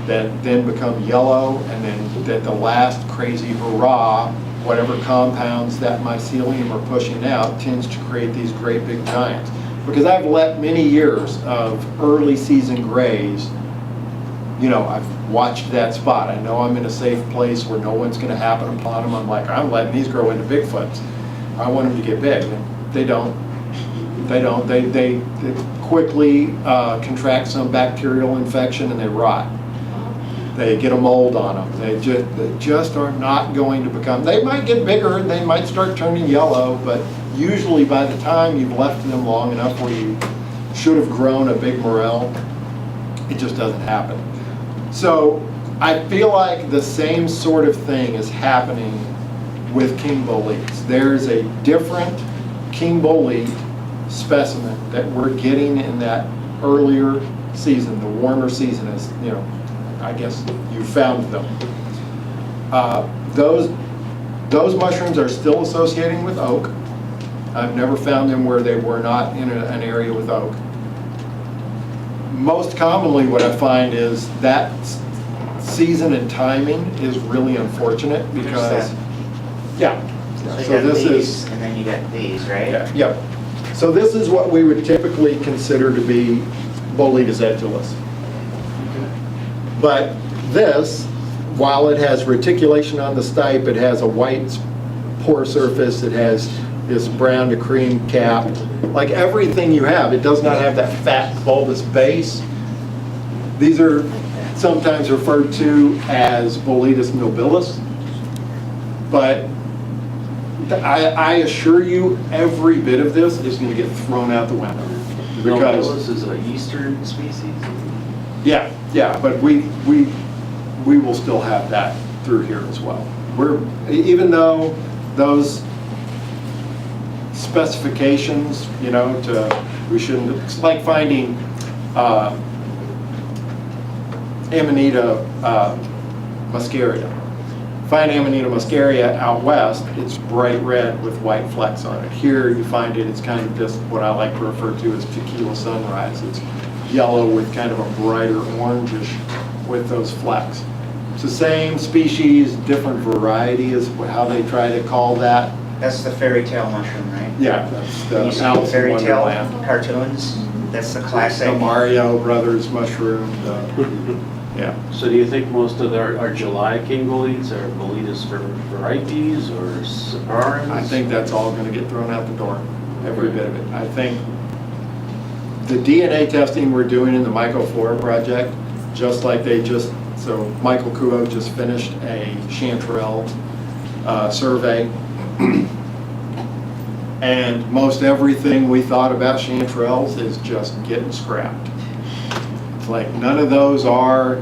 that then become yellow, and then that the last crazy hurrah, whatever compounds that mycelium are pushing out tends to create these great big giants. Because I've let many years of early season grays, I've watched that spot. I know I'm in a safe place where no one's gonna happen upon them. I'm like, I'm letting these grow into Bigfoots. I want them to get big. And they don't. They quickly contract some bacterial infection and they rot. They get a mold on them. They just are not going to become, they might get bigger and they might start turning yellow, but usually by the time you've left them long enough where you should have grown a big morel, it just doesn't happen. So I feel like the same sort of thing is happening with king boletes. There's a different king bolete specimen that we're getting in that earlier season, the warmer season, as I guess you found them. Those mushrooms are still associating with oak. I've never found them where they were not in an area with oak. Most commonly what I find is that season and timing is really unfortunate because, yeah. So you got these, and then you got these, right? Yeah. So this is what we would typically consider to be Boletus edulis. But this, while it has reticulation on the stipe, it has a white pore surface, it has this brown to cream cap. Like everything you have, it does not have that fat bulbous base. These are sometimes referred to as Boletus nobilis, but I assure you every bit of this is going to get thrown out the window. Nobilis is an eastern species? Yeah, but we will still have that through here as well. Even though those specifications, we shouldn't, it's like finding Amanita muscaria. Find Amanita muscaria out west, it's bright red with white flecks on it. Here you find it's kind of just what I like to refer to as tequila sunrise. It's yellow with kind of a brighter orangish with those flecks. It's the same species, different variety is how they try to call that. That's the fairy tale mushroom, right? Yeah, that's the You see Alice in fairy tale Wonderland. cartoons? That's the classic. The Mario Brothers mushroom. Yeah. So do you think most of our July king boletes are Boletus varieties or separans? I think that's all going to get thrown out the door, every bit of it. I think the DNA testing we're doing in the Mycoflora project, just like so Michael Kuo just finished a chanterelle survey, and most everything we thought about chanterelles is just getting scrapped. It's like none of those are,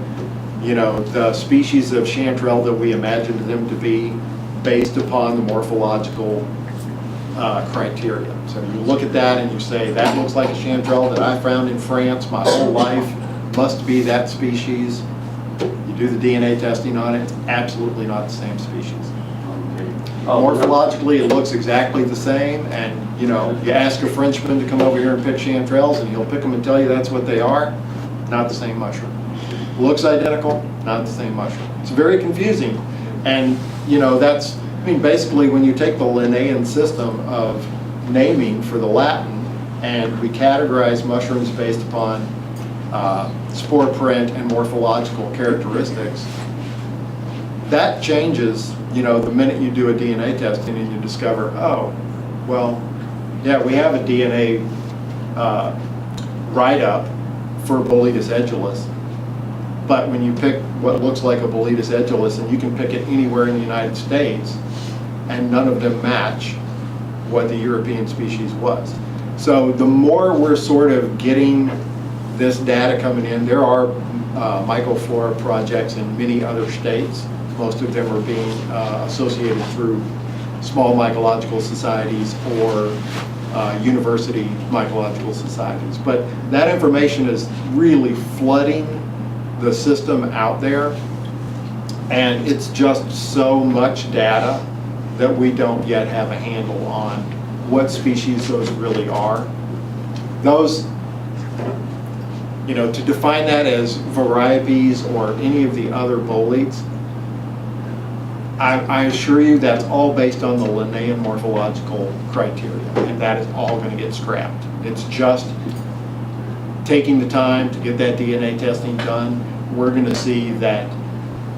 the species of chanterelle that we imagined them to be based upon the morphological criteria. So you look at that and you say, that looks like a chanterelle that I found in France my whole life, must be that species. You do the DNA testing on it, it's absolutely not the same species. Morphologically, it looks exactly the same, and you ask a Frenchman to come over here and pick chanterelles, and he'll pick them and tell you that's what they are. Not the same mushroom. Looks identical, not the same mushroom. It's very confusing, and basically when you take the Linnaean system of naming for the Latin, and we categorize mushrooms based upon spore print and morphological characteristics, that changes, the minute you do a DNA testing and you discover, oh, well, yeah, we have a DNA write-up for Boletus edulis, but when you pick what looks like a Boletus edulis, and you can pick it anywhere in the United States, and none of them match what the European species was. So the more we're sort of getting this data coming in, there are mycoflora projects in many other states. Most of them are being associated through small mycological societies or university mycological societies. But that information is really flooding the system out there, and it's just so much data that we don't yet have a handle on what species those really are. Those, you know, to define that as varieties or any of the other boletes, I assure you that's all based on the Linnaean morphological criteria, and that is all going to get scrapped. It's just taking the time to get that DNA testing done. We're going to see that,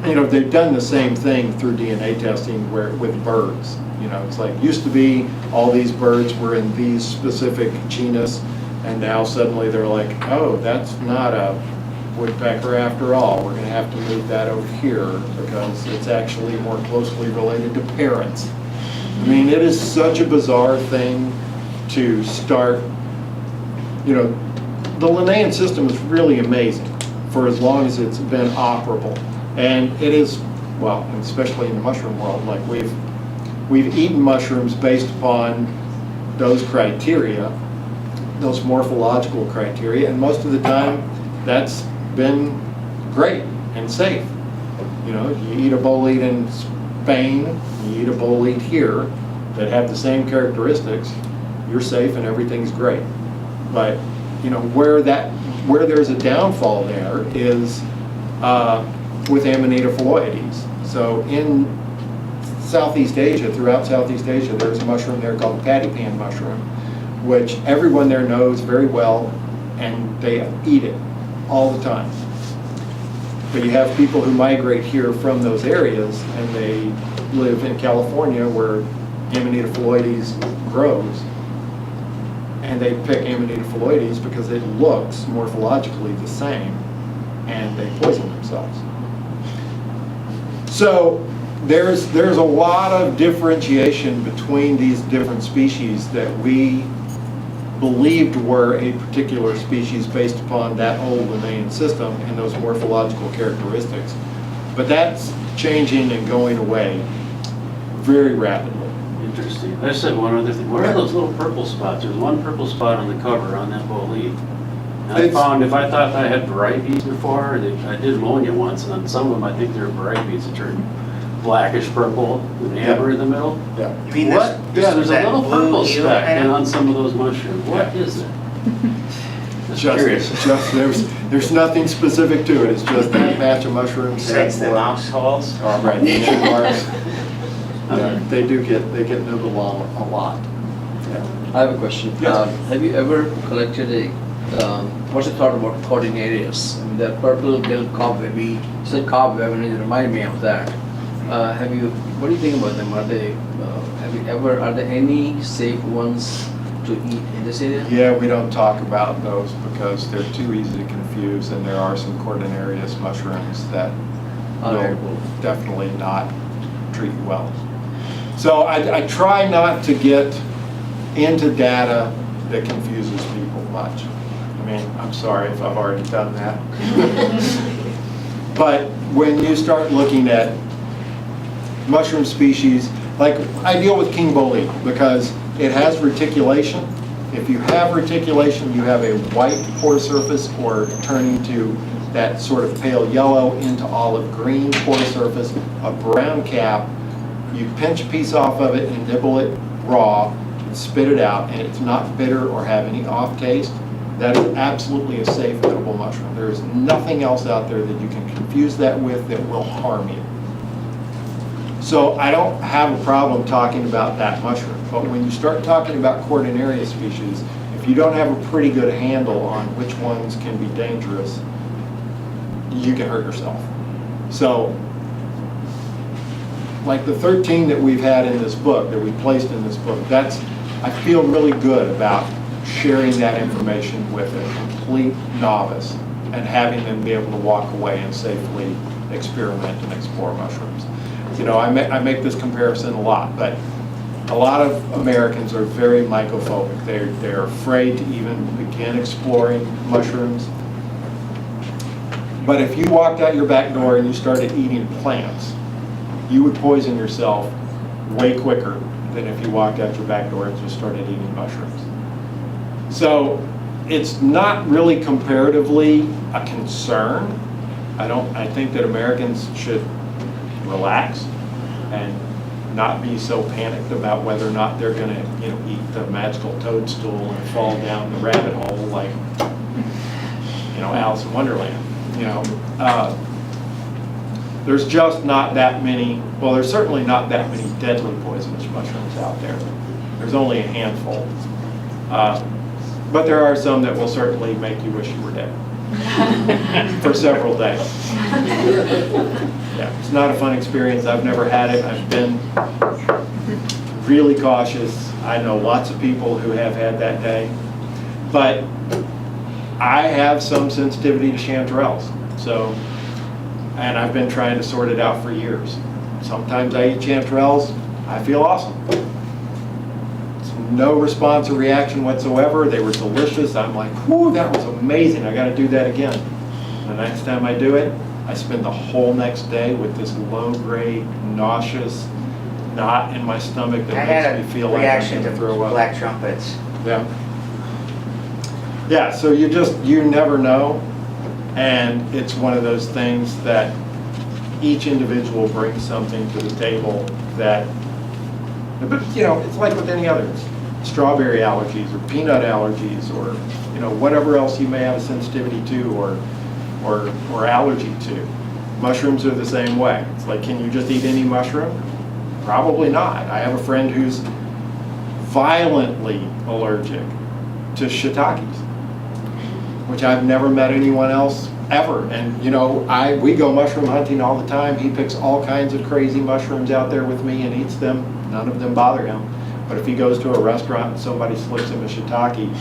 you know, they've done the same thing through DNA testing with birds. You know, it's like, used to be all these birds were in these specific genus, and now suddenly they're like, oh, that's not a woodpecker after all. We're going to have to move that over here because it's actually more closely related to parrots. I mean, it is such a bizarre thing to start, you know, the Linnaean system is really amazing for as long as it's been operable. And it is, well, especially in the mushroom world, like we've eaten mushrooms based upon those criteria, those morphological criteria, and most of the time that's been great and safe. You know, you eat a bolete in Spain, you eat a bolete here that have the same characteristics, you're safe and everything's great. But, you know, where there's a downfall there is with Amanita phalloides. So in Southeast Asia, throughout Southeast Asia, there's a mushroom there called the patty pan mushroom, which everyone there knows very well, and they eat it all the time. But you have people who migrate here from those areas, and they live in California where Amanita phalloides grows, and they pick Amanita phalloides because it looks morphologically the same, and they poison themselves. So there's a lot of differentiation between these different species that we believed were a particular species based upon that old Linnaean system and those morphological characteristics. But that's changing and going away very rapidly. Interesting. I just said one other thing. Where are those little purple spots? There's one purple spot on the cover on that bolete. And I found, if I thought I had varieties before, I did ammonia once, and on some of them I think they're varieties that turn blackish purple with amber in the middle. Yeah. You mean What? this Yeah, there's a that little blue purple hue speck kind of- on some of those mushrooms. What is it? Just curious. There's nothing specific to it. It's just that match of mushrooms. Besides the mouse holes? Right, the inch marks. Yeah, they get nibbled on a lot. Yeah. I have a question. Yes. Have you ever collected a, what's the thought about cordinarius? I mean, that purple little cobwebby, you said cobweb and it reminded me of that. What do you think about them? Are there any safe ones to eat in this area? Yeah, we don't talk about those because they're too easy to confuse, and there are some cordinarius mushrooms that will definitely not treat you well. So I try not to get into data that confuses people much. I mean, I'm sorry if I've already done that. But when you start looking at mushroom species, like I deal with king bolete because it has reticulation. If you have reticulation, you have a white pore surface or turning to that sort of pale yellow into olive green pore surface, a brown cap. You pinch a piece off of it and nibble it raw and spit it out, and it's not bitter or have any off taste. That is absolutely a safe edible mushroom. There is nothing else out there that you can confuse that with that will harm you. So I don't have a problem talking about that mushroom, but when you start talking about cordinaria species, if you don't have a pretty good handle on which ones can be dangerous, you can hurt yourself. So, like the 13 that we've had in this book, that we placed in this book, I feel really good about sharing that information with a complete novice and having them be able to walk away and safely experiment and explore mushrooms. You know, I make this comparison a lot, but a lot of Americans are very mycophobic. They're afraid to even begin exploring mushrooms. But if you walked out your back door and you started eating plants, you would poison yourself way quicker than if you walked out your back door and just started eating mushrooms. So it's not really comparatively a concern. I think that Americans should relax and not be so panicked about whether or not they're gonna, eat the magical toadstool and fall down the rabbit hole like, Alice in Wonderland, There's just not that many, well, there's certainly not that many deadly poisonous mushrooms out there. There's only a handful. But there are some that will certainly make you wish you were dead for several days. Yeah, it's not a fun experience. I've never had it. I've been really cautious. I know lots of people who have had that day. But I have some sensitivity to chanterelles. So, and I've been trying to sort it out for years. Sometimes I eat chanterelles, I feel awesome. It's no response or reaction whatsoever. They were delicious. I'm like, whoo, that was amazing. I got to do that again. The next time I do it, I spend the whole next day with this low-grade, nauseous knot in my stomach I that had makes a me feel like I'm reaction going to to throw up. black trumpets. Yeah. Yeah, so you never know. And it's one of those things that each individual brings something to the table that, but it's like with any others. Strawberry allergies or peanut allergies or, whatever else you may have a sensitivity to or allergy to. Mushrooms are the same way. It's like, can you just eat any mushroom? Probably not. I have a friend who's violently allergic to shiitakes, which I've never met anyone else ever. And we go mushroom hunting all the time. He picks all kinds of crazy mushrooms out there with me and eats them. None of them bother him. But if he goes to a restaurant and somebody slips him a shiitake,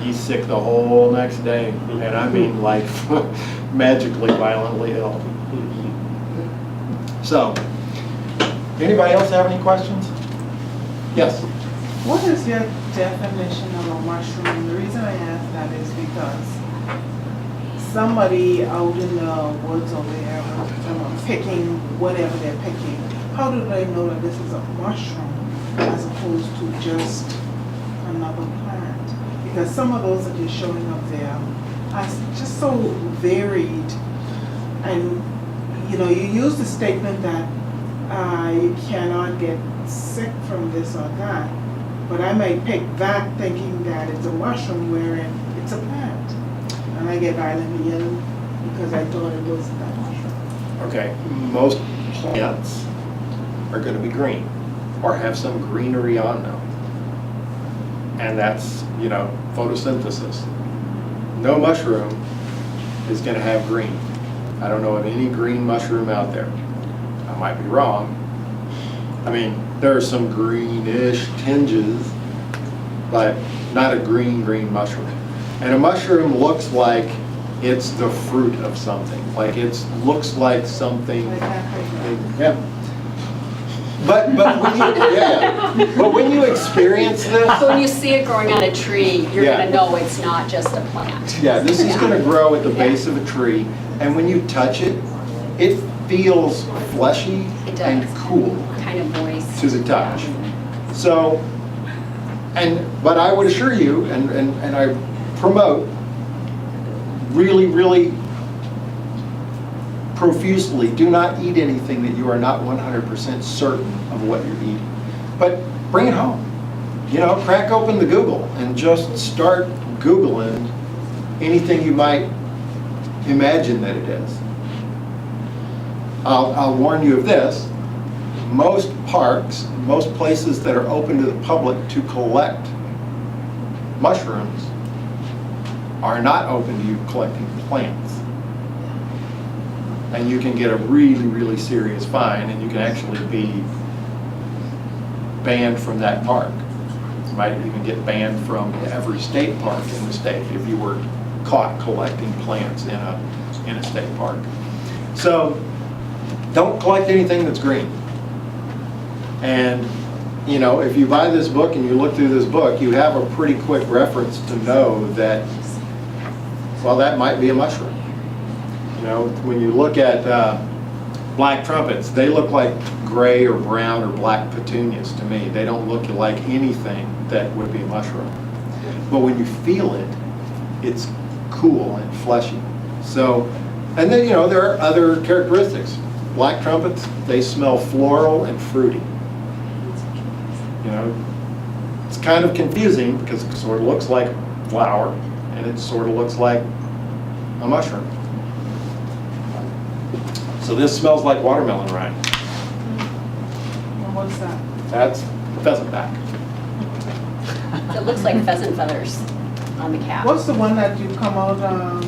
he's sick the whole next day. And I mean like magically violently ill. So, anybody else have any questions? Yes. What is your definition of a mushroom? The reason I ask that is because somebody out in the woods or wherever, picking whatever they're picking, how do they know that this is a mushroom as opposed to just another plant? Because some of those that you're showing up there are just so varied. And you use the statement that you cannot get sick from this or that. But I might pick that thinking that it's a mushroom wherein it's a plant. And I get violently ill because I thought it was that mushroom. Okay, most plants are going to be green or have some greenery on them. And that's, photosynthesis. No mushroom is going to have green. I don't know of any green mushroom out there. I might be wrong. I mean, there are some greenish tinges, but not a green mushroom. And a mushroom looks like it's the fruit of something. Like it looks like something. Yeah. But when you experience this, So when you see it growing on a tree, you're Yeah. gonna know it's not just a plant. yeah, this is going to grow at the base of a tree, and when you touch it, it feels fleshy It does. and cool Kind of moist. to the touch. So, but I would assure you, and I promote really profusely, do not eat anything that you are not 100% certain of what you're eating. But bring it home. Crack open the Google and just start Googling anything you might imagine that it is. I'll warn you of this. Most parks, most places that are open to the public to collect mushrooms are not open to you collecting plants. And you can get a really serious fine, and you can actually be banned from that park. You might even get banned from every state park in the state if you were caught collecting plants in a state park. So don't collect anything that's green. And if you buy this book and you look through this book, you have a pretty quick reference to know that, well, that might be a mushroom. When you look at black trumpets, they look like gray or brown or black petunias to me. They don't look like anything that would be a mushroom. But when you feel it, it's cool and fleshy. So, and then there are other characteristics. black trumpets, they smell floral and fruity. You know, it's kind of confusing because it sort of looks like flower and it sort of looks like a mushroom. So this smells like watermelon rind. And what's that? That's pheasant back. It looks like pheasant feathers on the cap. What's the one that you come out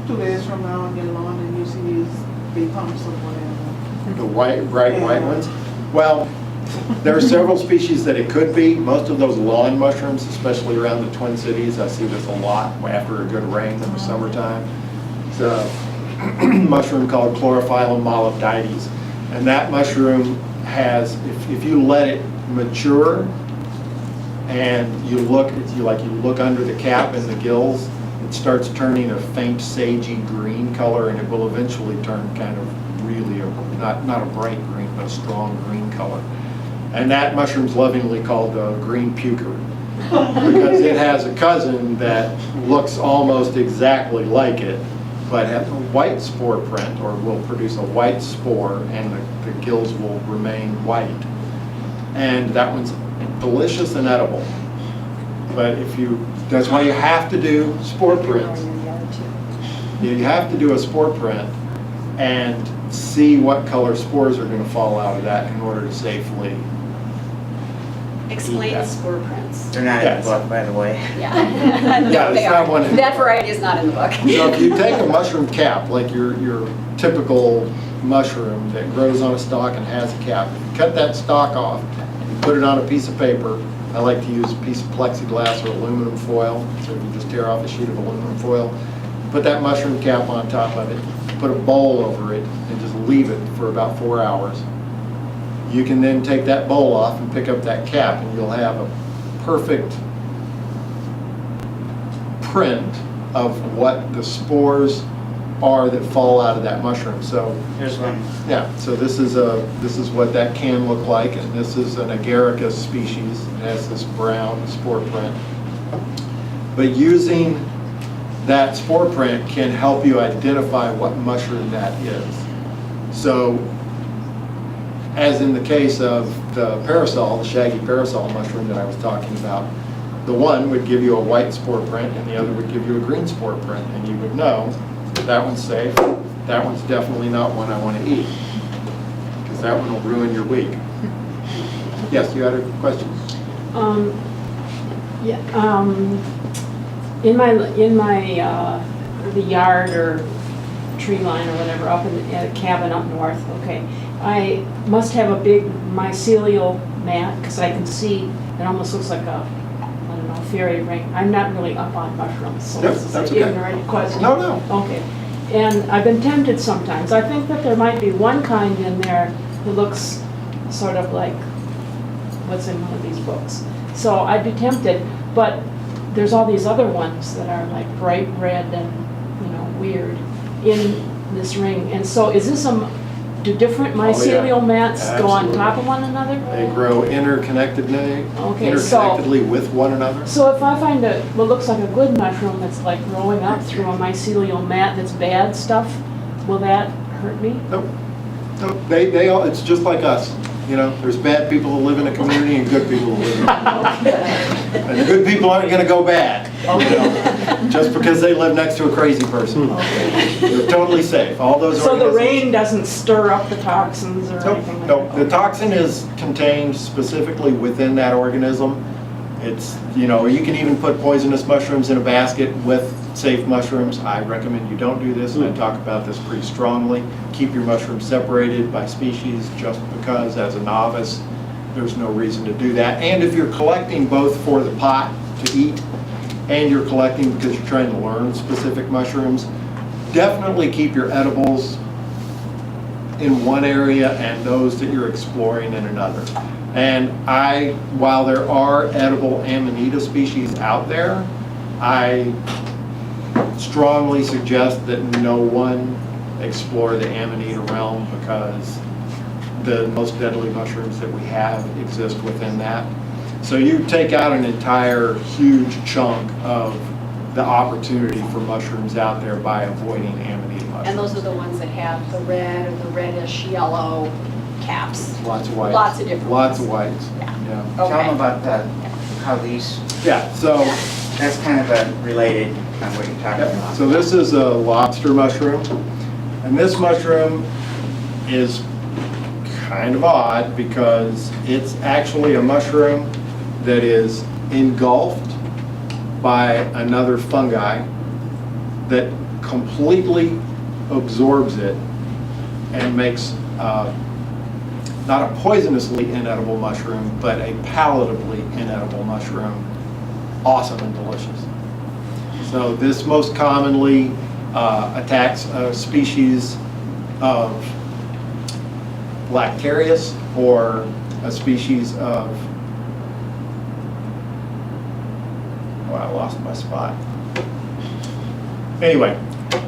2 days from now on your lawn and you see these big humps of whatever? The white, bright white ones. Well, there are several species that it could be. Most of those lawn mushrooms, especially around the Twin Cities, I see this a lot after a good rain in the summertime. It's a mushroom called Chlorophyllum molybdites. And that mushroom has, if you let it mature and you look under the cap and the gills, it starts turning a faint sagey green color, and it will eventually turn kind of really, not a bright green, but a strong green color. And that mushroom's lovingly called green puker because it has a cousin that looks almost exactly like it, but has a white spore print, or will produce a white spore, and the gills will remain white. And that one's delicious and edible. But that's why you have to do spore prints. You have to do a spore print and see what color spores are going to fall out of that in order to safely. Explain the spore prints. They're not in the book, by the way. Yeah. Yeah, They it's are. not one in the That book. variety is not in the book. So if you take a mushroom cap, like your typical mushroom that grows on a stalk and has a cap, cut that stalk off, you put it on a piece of paper. I like to use a piece of plexiglass or aluminum foil. So you just tear off a sheet of aluminum foil, put that mushroom cap on top of it, put a bowl over it, and just leave it for about 4 hours. You can then take that bowl off and pick up that cap, and you'll have a perfect print of what the spores are that fall out of that mushroom. So Here's one. yeah, so this is what that can look like, and this is an agaricus species. It has this brown spore print. But using that spore print can help you identify what mushroom that is. So, as in the case of the parasol, the shaggy parasol mushroom that I was talking about, the one would give you a white spore print and the other would give you a green spore print, and you would know that one's safe, that one's definitely not one I want to eat, because that one will ruin your week. Yes, you had a question? In the yard or tree line or whatever, up at a cabin up north, okay, I must have a big mycelial mat, because I can see, it almost looks like a, I don't know, fairy ring. I'm not really up on mushrooms, so Yep, this is that's an okay. ignorant question. No. Okay, and I've been tempted sometimes. I think that there might be one kind in there that looks sort of like what's in one of these books. So I'd be tempted, but there's all these other ones that are like bright red and, weird in this ring. And so is this do different mycelial mats go on Absolutely. top of one another? They grow interconnectedly with one another. So if I find what looks like a good mushroom that's like growing up through a mycelial mat that's bad stuff, will that hurt me? Nope. They all, it's just like us. There's bad people who live in a community and good people who live in a community. And the good people aren't going to go bad, just because they live next to a crazy person. They're totally safe. All those So the organizations- rain doesn't stir up the toxins or anything like Nope. that? The toxin is contained specifically within that organism. It's, you can even put poisonous mushrooms in a basket with safe mushrooms. I recommend you don't do this, and I talk about this pretty strongly. Keep your mushrooms separated by species, just because as a novice, there's no reason to do that. And if you're collecting both for the pot to eat, and you're collecting because you're trying to learn specific mushrooms, definitely keep your edibles in one area and those that you're exploring in another. And while there are edible Amanita species out there, I strongly suggest that no one explore the Amanita realm, because the most deadly mushrooms that we have exist within that. So you take out an entire huge chunk of the opportunity for mushrooms out there by avoiding amanita mushrooms. And those are the ones that have the red or the reddish yellow caps. Lots of whites. Lots of different Lots ones. of whites. Yeah. Yeah. Tell Okay. them about how these, Yeah, so, that's kind of related on what you're talking yeah, about. so this is a lobster mushroom. And this mushroom is kind of odd because it's actually a mushroom that is engulfed by another fungi that completely absorbs it and makes not a poisonously inedible mushroom, but a palatably inedible mushroom awesome and delicious. So this most commonly attacks a species of Lactarius or a species of, oh, I lost my spot. Anyway,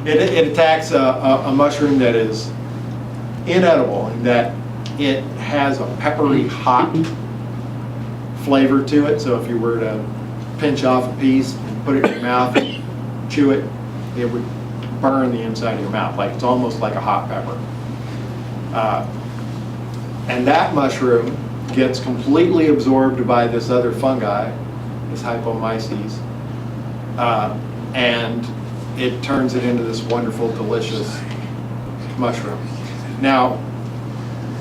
it attacks a mushroom that is inedible in that it has a peppery, hot flavor to it. So if you were to pinch off a piece and put it in your mouth and chew it, it would burn the inside of your mouth. Like it's almost like a hot pepper. And that mushroom gets completely absorbed by this other fungi, this hypomyces, and it turns it into this wonderful, delicious mushroom. Now,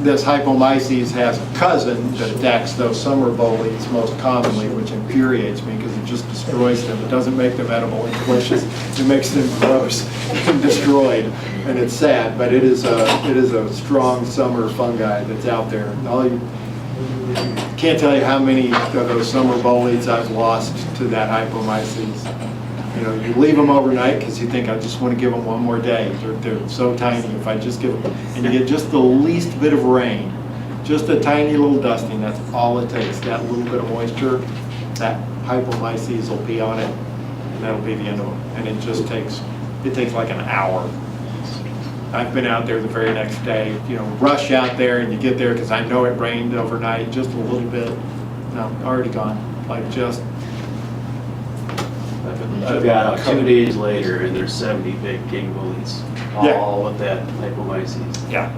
this hypomyces has a cousin that attacks those summer boletes most commonly, which infuriates me because it just destroys them. It doesn't make them edible and delicious. It makes them gross and destroyed, and it's sad. But it is a strong summer fungi that's out there. Can't tell you how many of those summer boletes I've lost to that hypomyces. You know, you leave them overnight because you think, I just want to give them one more day. They're so tiny. If I just give them, and you get just the least bit of rain, just a tiny little dusting, that's all it takes. That little bit of moisture, that hypomyces will be on it, and that'll be the end of them. And it takes like an hour. I've been out there the very next day, you know, rush out there and you get there because I know it rained overnight, just a little bit. No, already gone. Like just. I've got 2 days later and there's 70 big king bullies, all with that hypomyces. Yeah,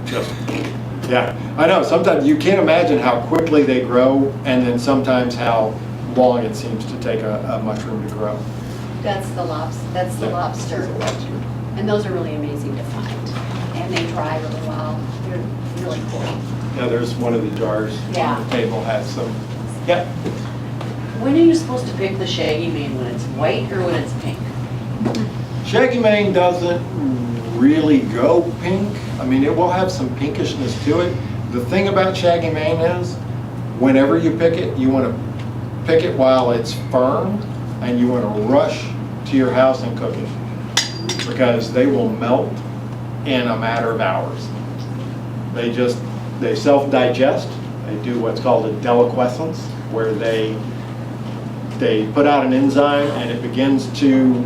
I know. Sometimes you can't imagine how quickly they grow, and then sometimes how long it seems to take a mushroom to grow. That's the lobster. And those are really amazing to find. And they dry really well. They're really cool. Yeah, there's one of the jars Yeah. on the table has some. Yeah. When are you supposed to pick the shaggy mane, when it's white or when it's pink? Shaggy mane doesn't really go pink. I mean, it will have some pinkishness to it. The thing about shaggy mane is, whenever you pick it, you want to pick it while it's firm, and you want to rush to your house and cook it, because they will melt in a matter of hours. They self-digest. They do what's called a deliquescence, where they put out an enzyme and it begins to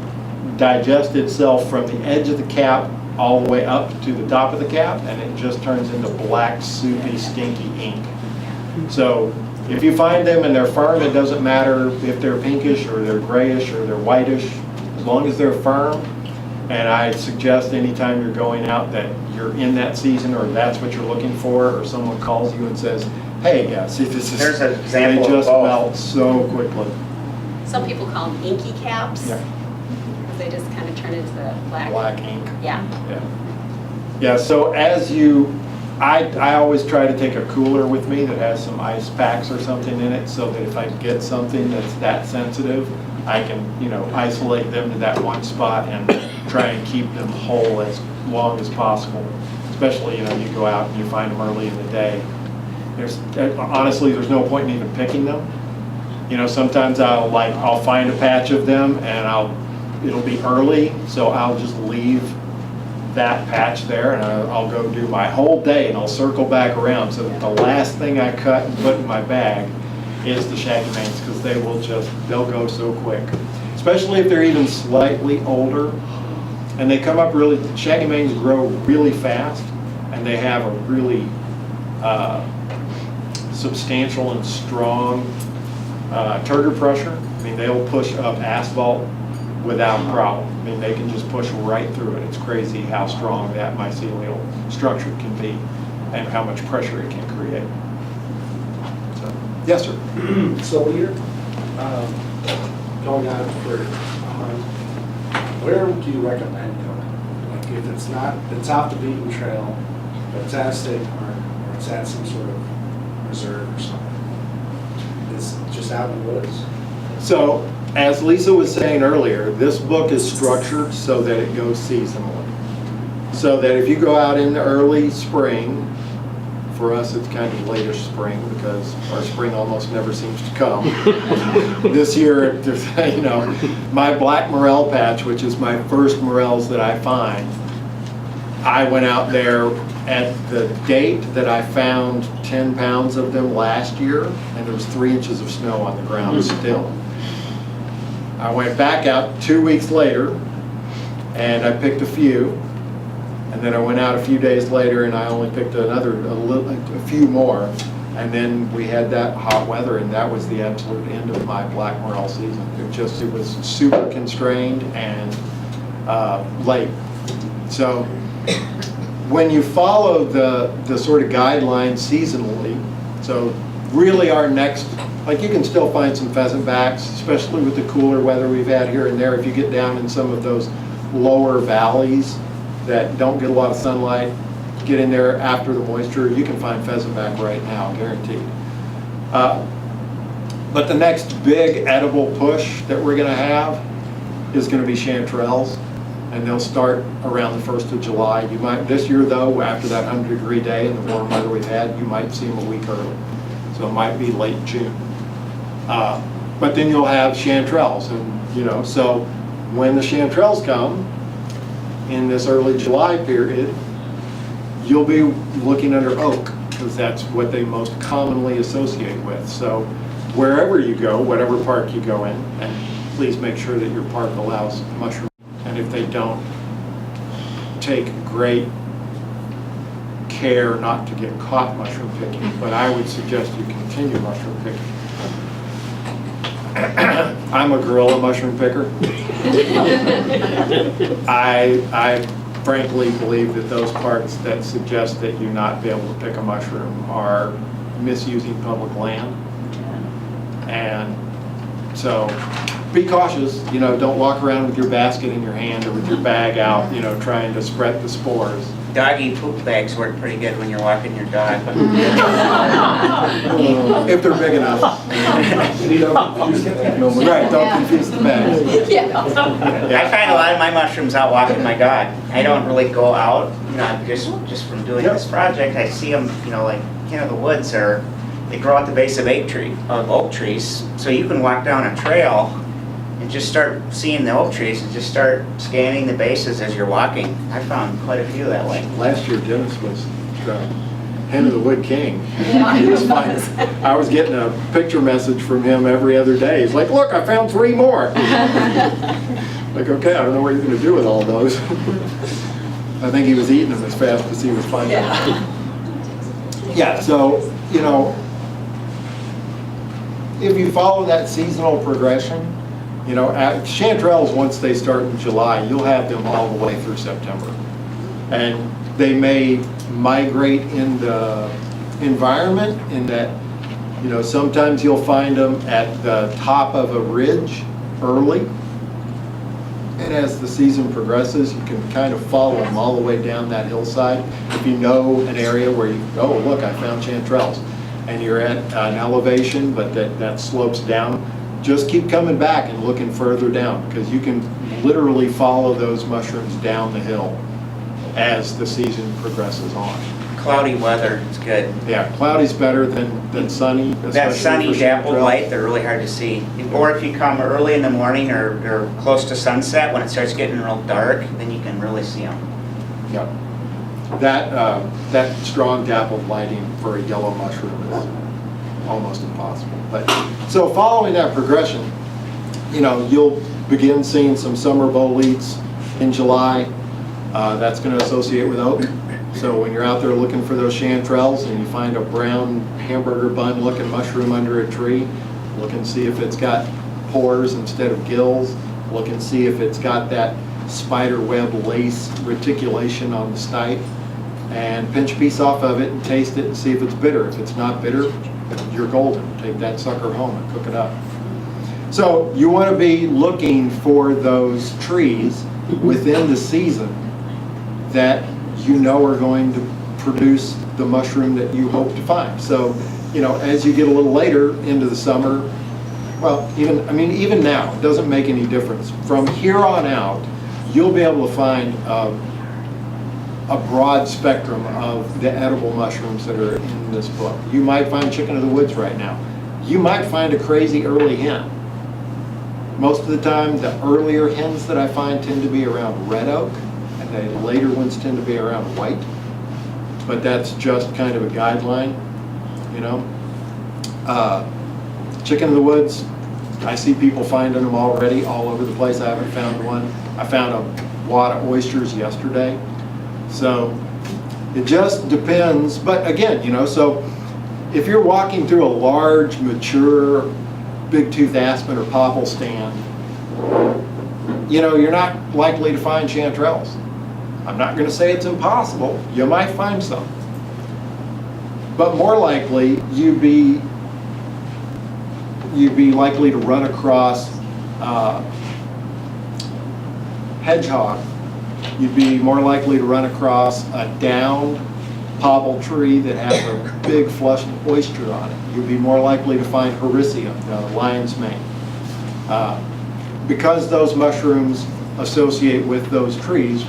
digest itself from the edge of the cap all the way up to the top of the cap, and it just turns into black, soupy, stinky ink. So if you find them and they're firm, it doesn't matter if they're pinkish or they're grayish or they're whitish, as long as they're firm. And I suggest anytime you're going out that you're in that season or that's what you're looking for, or someone calls you and says, hey, yeah, see, this is, There's an example they of just both. melt so quickly. Some people call them inky caps. Yeah. Because they just kind of turn into the Black ink. Yeah. Yeah, so I always try to take a cooler with me that has some ice packs or something in it, so that if I get something that's that sensitive, I can, isolate them to that one spot and try and keep them whole as long as possible. Especially, you go out and you find them early in the day. Honestly, there's no point in even picking them. Sometimes I'll find a patch of them and it'll be early, so I'll just leave that patch there and I'll go do my whole day and I'll circle back around so that the last thing I cut and put in my bag is the shaggy manes, because they'll go so quick. Especially if they're even slightly older and they come up shaggy manes grow really fast and they have a really substantial and strong turgor pressure. I mean, they'll push up asphalt without problem. I mean, they can just push right through it. It's crazy how strong that mycelial structure can be and how much pressure it can create. So, yes, sir. So when you're going out for a hunt, where do you recommend going? Like if it's off the beaten trail, but it's at a state park, or it's at some sort of reserve or something, it's just out in the woods? So, as Lisa was saying earlier, this book is structured so that it goes seasonally. So that if you go out in the early spring, for us it's kind of later spring because our spring almost never seems to come. This year, you know, my black morel patch, which is my first morels that I find, I went out there at the date that I found 10 pounds of them last year, and there was 3 inches of snow on the ground still. I went back out 2 weeks later, and I picked a few, and then I went out a few days later, and I only picked a few more, and then we had that hot weather, and that was the absolute end of my black morel season. It was super constrained and late. So when you follow the sort of guidelines seasonally, so really our next, like you can still find some pheasant backs, especially with the cooler weather we've had here and there. If you get down in some of those lower valleys that don't get a lot of sunlight, get in there after the moisture, you can find pheasant back right now, guaranteed. But the next big edible push that we're gonna have is gonna be chanterelles, and they'll start around the 1st of July. You might, this year though, after that 100-degree day and the warm weather we've had, you might see them a week early. So it might be late June. But then you'll have chanterelles, and you know, so when the chanterelles come in this early July period, you'll be looking under oak because that's what they most commonly associate with. So wherever you go, whatever park you go in, and please make sure that your park allows mushroom. And if they don't, take great care not to get caught mushroom picking, but I would suggest you continue mushroom picking. I'm a guerrilla mushroom picker. I frankly believe that those parts that suggest that you not be able to pick a mushroom are misusing public land. And so be cautious, you know, don't walk around with your basket in your hand or with your bag out, you know, trying to spread the spores. Doggy poop bags work pretty good when you're walking your dog. If they're big enough. Right, don't confuse the bags. I find a lot of my mushrooms out walking my dog. I don't really go out, you know, just from doing this project. I see them, you know, like, you know, the woods they grow at the base of oak trees. So you can walk down a trail and just start seeing the oak trees and just start scanning the bases as you're walking. I found quite a few that way. Last year, Dennis was the hen of the wood king. He was fine. I was getting a picture message from him every other day. He's like, look, I found 3 more. Like, okay, I don't know what you're going to do with all those. I think he was eating them as fast as he was finding them. Yeah, so, you know, if you follow that seasonal progression, you know, chanterelles, once they start in July, you'll have them all the way through September. And they may migrate in the environment in that, you know, sometimes you'll find them at the top of a ridge early. And as the season progresses, you can kind of follow them all the way down that hillside. If you know an area where you, oh, look, I found chanterelles, and you're at an elevation, but that slopes down, just keep coming back and looking further down, because you can literally follow those mushrooms down the hill as the season progresses on. Cloudy weather is good. Yeah, cloudy's better than sunny. That sunny dappled light, they're really hard to see. Or if you come early in the morning or close to sunset, when it starts getting real dark, then you can really see them. Yep. That strong dappled lighting for a yellow mushroom is almost impossible. But so following that progression, you know, you'll begin seeing some summer boletes in July. That's going to associate with oak. So when you're out there looking for those chanterelles and you find a brown hamburger bun looking mushroom under a tree, look and see if it's got pores instead of gills. Look and see if it's got that spider web lace reticulation on the stipe, and pinch a piece off of it and taste it and see if it's bitter. If it's not bitter, you're golden. Take that sucker home and cook it up. So you want to be looking for those trees within the season that you know are going to produce the mushroom that you hope to find. So, you know, as you get a little later into the summer, well, even now, it doesn't make any difference. From here on out, you'll be able to find a broad spectrum of the edible mushrooms that are in this book. You might find chicken of the woods right now. You might find a crazy early hen. Most of the time, the earlier hens that I find tend to be around red oak, and the later ones tend to be around white. But that's just kind of a guideline, you know. Chicken of the woods, I see people finding them already all over the place. I haven't found one. I found a wad of oysters yesterday. So it just depends. But again, you know, so if you're walking through a large, mature, big tooth aspen or popple stand, you know, you're not likely to find chanterelles. I'm not going to say it's impossible. You might find some. But more likely, you'd be likely to run across hedgehog. You'd be more likely to run across a downed popple tree that has a big flush oyster on it. You'd be more likely to find Hericium, the lion's mane. Because those mushrooms associate with those trees,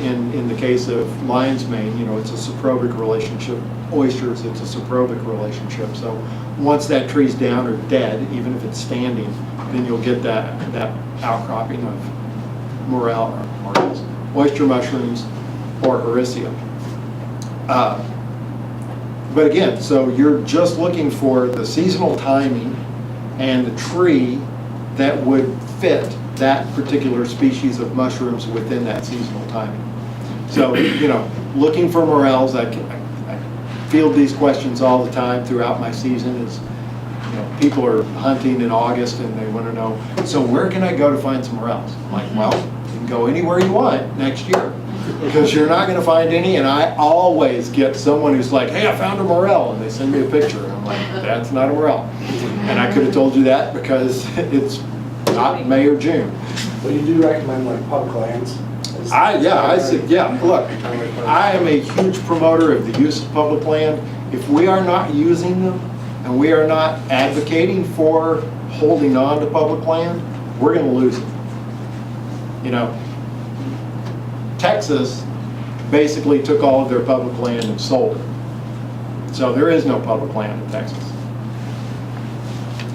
in the case of lion's mane, you know, it's a saprobic relationship. Oysters, it's a saprobic relationship. So once that tree's down or dead, even if it's standing, then you'll get that outcropping of morels, oyster mushrooms, or Hericium. But again, so you're just looking for the seasonal timing and the tree that would fit that particular species of mushrooms within that seasonal timing. So, you know, looking for morels, I field these questions all the time throughout my season. Is, you know, people are hunting in August and they want to know, so where can I go to find some morels? I'm like, well, you can go anywhere you want next year, because you're not going to find any. And I always get someone who's like, hey, I found a morel, and they send me a picture, and I'm like, that's not a morel. And I could have told you that because it's not May or June. Well, you do recommend like public lands? I said, yeah, look, I am a huge promoter of the use of public land. If we are not using them and we are not advocating for holding on to public land, we're going to lose it. You know, Texas basically took all of their public land and sold it. So there is no public land in Texas.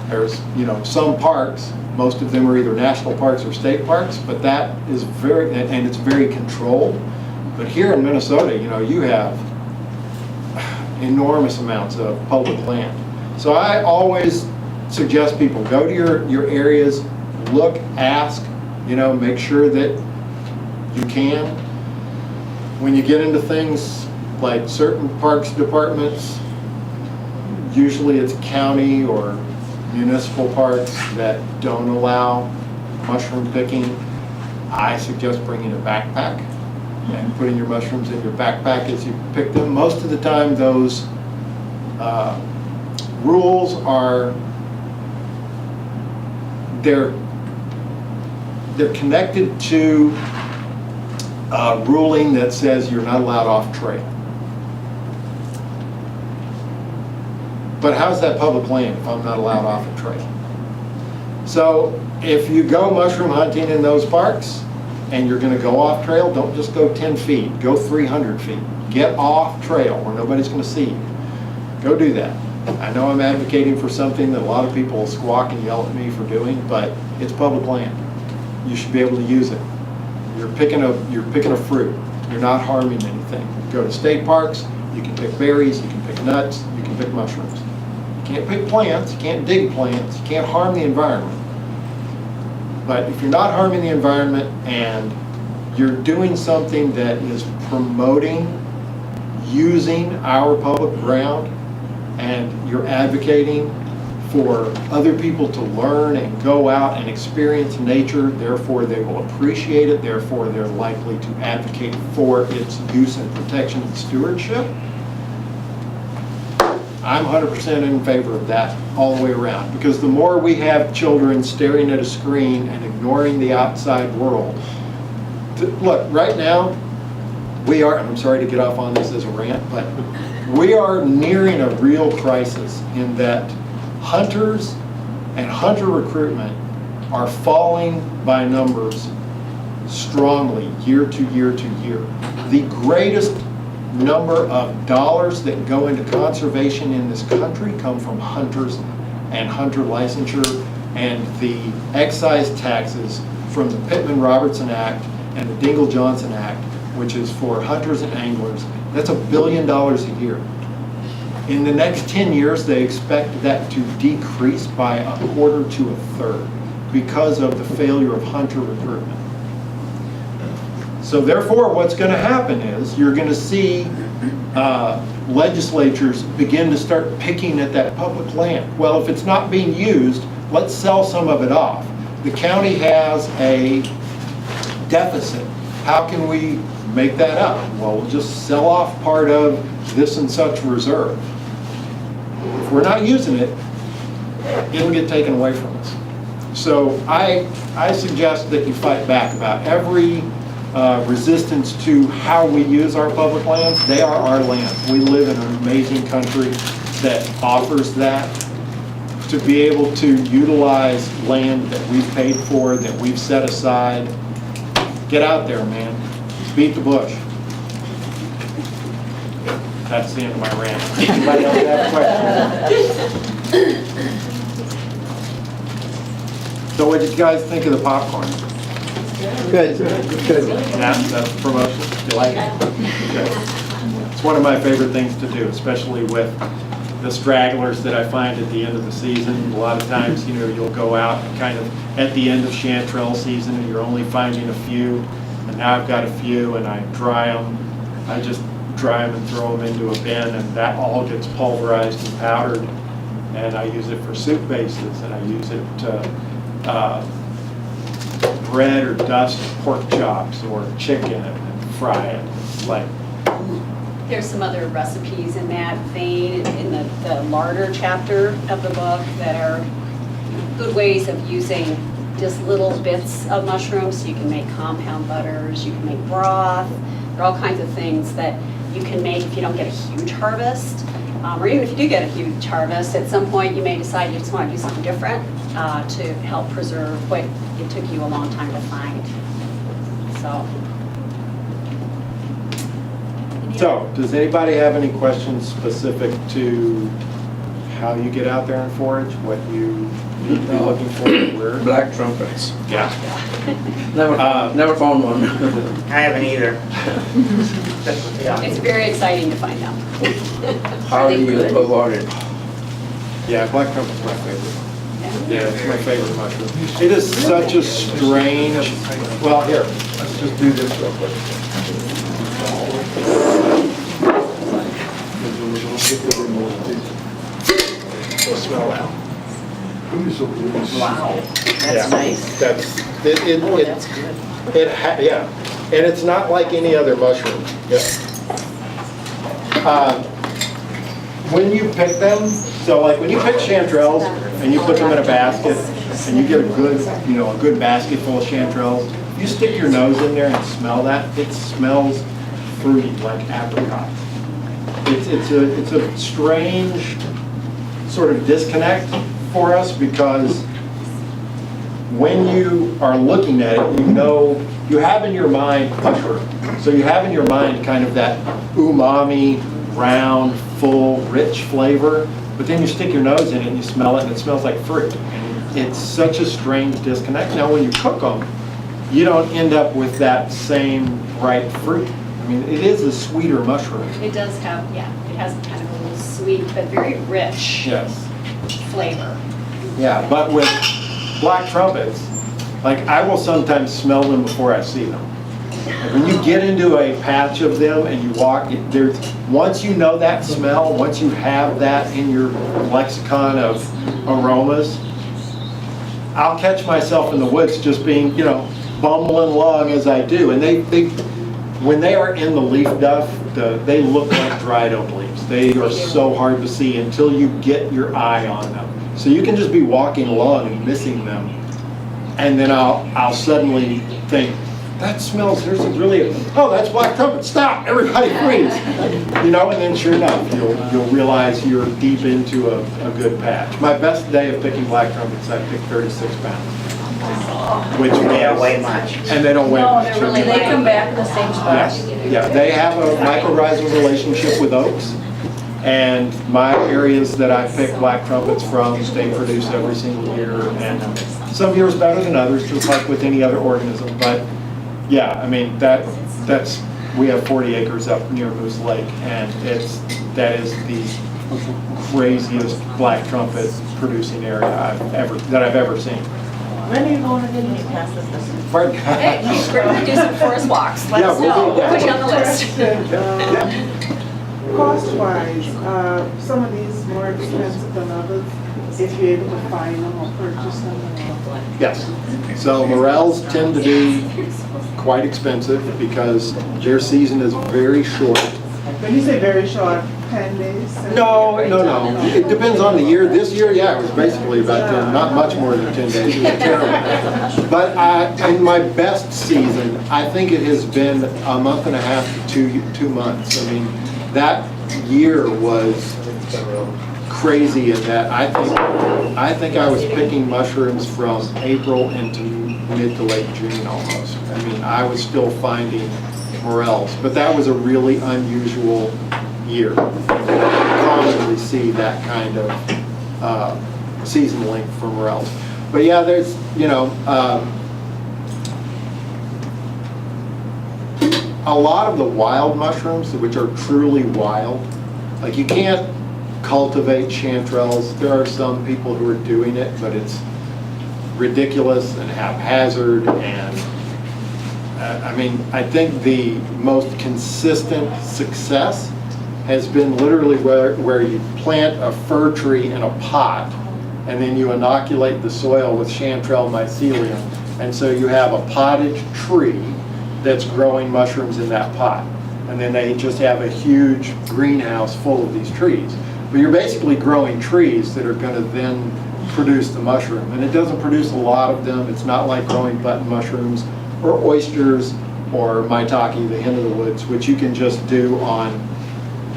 There's, you know, some parks. Most of them are either national parks or state parks, but that is and it's very controlled. But here in Minnesota, you know, you have enormous amounts of public land. So I always suggest people go to your areas, look, ask, you know, make sure that you can. When you get into things like certain parks departments, usually it's county or municipal parks that don't allow mushroom picking. I suggest bringing a backpack and putting your mushrooms in your backpack as you pick them. Most of the time those rules are, they're connected to a ruling that says you're not allowed off trail. But how's that public land if I'm not allowed off a trail? So if you go mushroom hunting in those parks and you're going to go off trail, don't just go 10 feet, go 300 feet. Get off trail where nobody's going to see you. Go do that. I know I'm advocating for something that a lot of people squawk and yell at me for doing, but it's public land. You should be able to use it. You're picking a fruit. You're not harming anything. Go to state parks, you can pick berries, you can pick nuts, you can pick mushrooms. You can't pick plants, you can't dig plants, you can't harm the environment. But if you're not harming the environment and you're doing something that is promoting using our public ground and you're advocating for other people to learn and go out and experience nature. Therefore, they will appreciate it. Therefore, they're likely to advocate for its use and protection and stewardship. I'm 100% in favor of that all the way around, because the more we have children staring at a screen and ignoring the outside world. Look, right now, we are, and I'm sorry to get off on this as a rant, but we are nearing a real crisis in that hunters and hunter recruitment are falling by numbers strongly year to year to year. The greatest number of dollars that go into conservation in this country come from hunters and hunter licensure and the excise taxes from the Pittman-Robertson Act and the Dingell-Johnson Act, which is for hunters and anglers. That's $1 billion a year. In the next 10 years, they expect that to decrease by 1/4 to 1/3 because of the failure of hunter recruitment. So therefore, what's going to happen is you're going to see legislatures begin to start picking at that public land. Well, if it's not being used, let's sell some of it off. The county has a deficit. How can we make that up? Well, we'll just sell off part of this and such reserve. If we're not using it, it'll get taken away from us. So I suggest that you fight back about every resistance to how we use our public lands. They are our land. We live in an amazing country that offers that. To be able to utilize land that we've paid for, that we've set aside, get out there, man. Beat the bush. That's the end of my rant. Anybody else have questions? So what did you guys think of the popcorn? Good, good. That's the promotion? You like it? Good. It's one of my favorite things to do, especially with the stragglers that I find at the end of the season. A lot of times, you know, you'll go out and kind of at the end of chanterelle season and you're only finding a few. And now I've got a few and I dry them. I just dry them and throw them into a bin, and that all gets pulverized and powdered. And I use it for soup bases, and I use it to bread or dust pork chops or chicken and fry it. It's like, There's some other recipes in that vein in the larder chapter of the book that are good ways of using just little bits of mushrooms. So you can make compound butters, you can make broth. There are all kinds of things that you can make if you don't get a huge harvest. Or even if you do get a huge harvest, at some point you may decide you just want to do something different to help preserve what it took you a long time to find. so does anybody have any questions specific to how you get out there and forage, what you need to be looking for, where? Black trumpets. Yeah. Never found one. I haven't either. It's very exciting to find them. How do you avoid it? Yeah, black trumpet's my favorite. Yeah, it's my favorite mushroom. It is such a strange, well, here, let's just do this real quick. We'll smell that. Wow, Yeah, that's nice. That's, Oh, that's good. yeah, and it's not like any other mushroom. Yeah. When you pick them, so like when you pick chanterelles and you put them in a basket and you get a good, you know, a good basket full of chanterelles, you stick your nose in there and smell that, it smells fruity, like apricots. It's a strange sort of disconnect for us, because when you are looking at it, you know, you have in your mind mushroom. So you have in your mind kind of that umami, round, full, rich flavor, but then you stick your nose in it and you smell it and it smells like fruit. And it's such a strange disconnect. Now when you cook them, you don't end up with that same ripe fruit. I mean, it is a sweeter mushroom. It does have, yeah, it has kind of a little sweet, but very rich Yes. flavor. Yeah, but with black trumpets, like I will sometimes smell them before I see them. When you get into a patch of them and you walk, once you know that smell, once you have that in your lexicon of aromas, I'll catch myself in the woods just being, bumbling along as I do. And when they are in the leaf duff, they look like dried oak leaves. They are so hard to see until you get your eye on them. So you can just be walking along and missing them, and then I'll suddenly think, that smells, that's black trumpet, stop, everybody freeze. And then sure enough, you'll realize you're deep into a good patch. My best day of picking black trumpets, I picked 36 pounds. Which They don't weigh much. And they don't weigh No, much. they're really, they come back in the same spots. Yeah, they have a mycorrhizal relationship with oaks. And my areas that I pick black trumpets from, they produce every single year. And some years better than others, just like with any other organism. But yeah, I mean, we have 40 acres up near Moose Lake, and that is the craziest black trumpet producing area that I've ever seen. When are you going again? You pass this. Pardon? Hey, we're gonna do some forest walks, let Yeah, us we'll know, do that. put you on the list. Cost-wise, some of these more expensive than others, if you're able to find them or purchase them. Yes. So morels tend to be quite expensive because their season is very short. When you say very short, 10 days? No. It depends on the year. This year, yeah, it was basically about 10, not much more than 10 days. It was terrible. But in my best season, I think it has been a month and a half to 2 months. I mean, that year was crazy in that I think I was picking mushrooms from April into mid to late June almost. I mean, I was still finding morels, but that was a really unusual year. You don't commonly see that kind of season length for morels. But yeah, there's, a lot of the wild mushrooms, which are truly wild, like you can't cultivate chanterelles. There are some people who are doing it, but it's ridiculous and haphazard. And I think the most consistent success has been literally where you plant a fir tree in a pot and then you inoculate the soil with chanterelle mycelium, and so you have a potted tree that's growing mushrooms in that pot, and then they just have a huge greenhouse full of these trees. But you're basically growing trees that are going to then produce the mushroom, and it doesn't produce a lot of them. It's not like growing button mushrooms or oysters or maitake, the hen of the woods, which you can just do on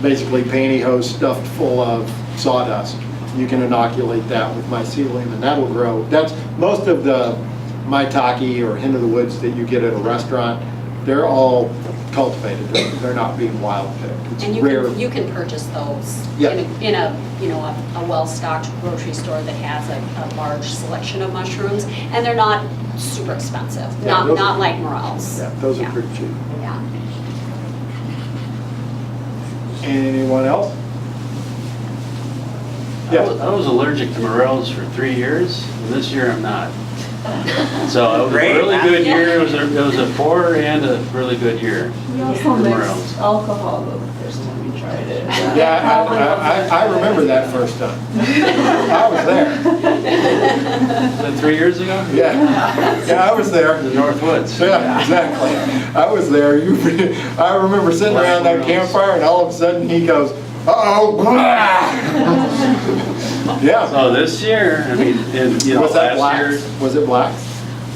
basically pantyhose stuffed full of sawdust. You can inoculate that with mycelium and that'll grow. That's most of the maitake or hen of the woods that you get at a restaurant. They're all cultivated. They're not being wild picked. It's And rare. you can purchase those Yeah. in a well-stocked grocery store that has a large selection of mushrooms, and they're not super expensive, Yeah, those not are- like morels. Yeah, those are pretty cheap. Yeah. Anyone else? I was allergic to morels for 3 years, and this year I'm not. So it was a Great, really huh? good year. It was a poor and a really good year. You also for mixed morels. alcohol the first time you tried it. Yeah, I remember that first time. I was there. Was that 3 years ago? Yeah, I was there. The North Woods. Yeah, exactly. I was there. I remember sitting around that campfire, and all of a sudden he goes, "Uh-oh!" Yeah. So this year, I mean, Was that last black? year. Was it black?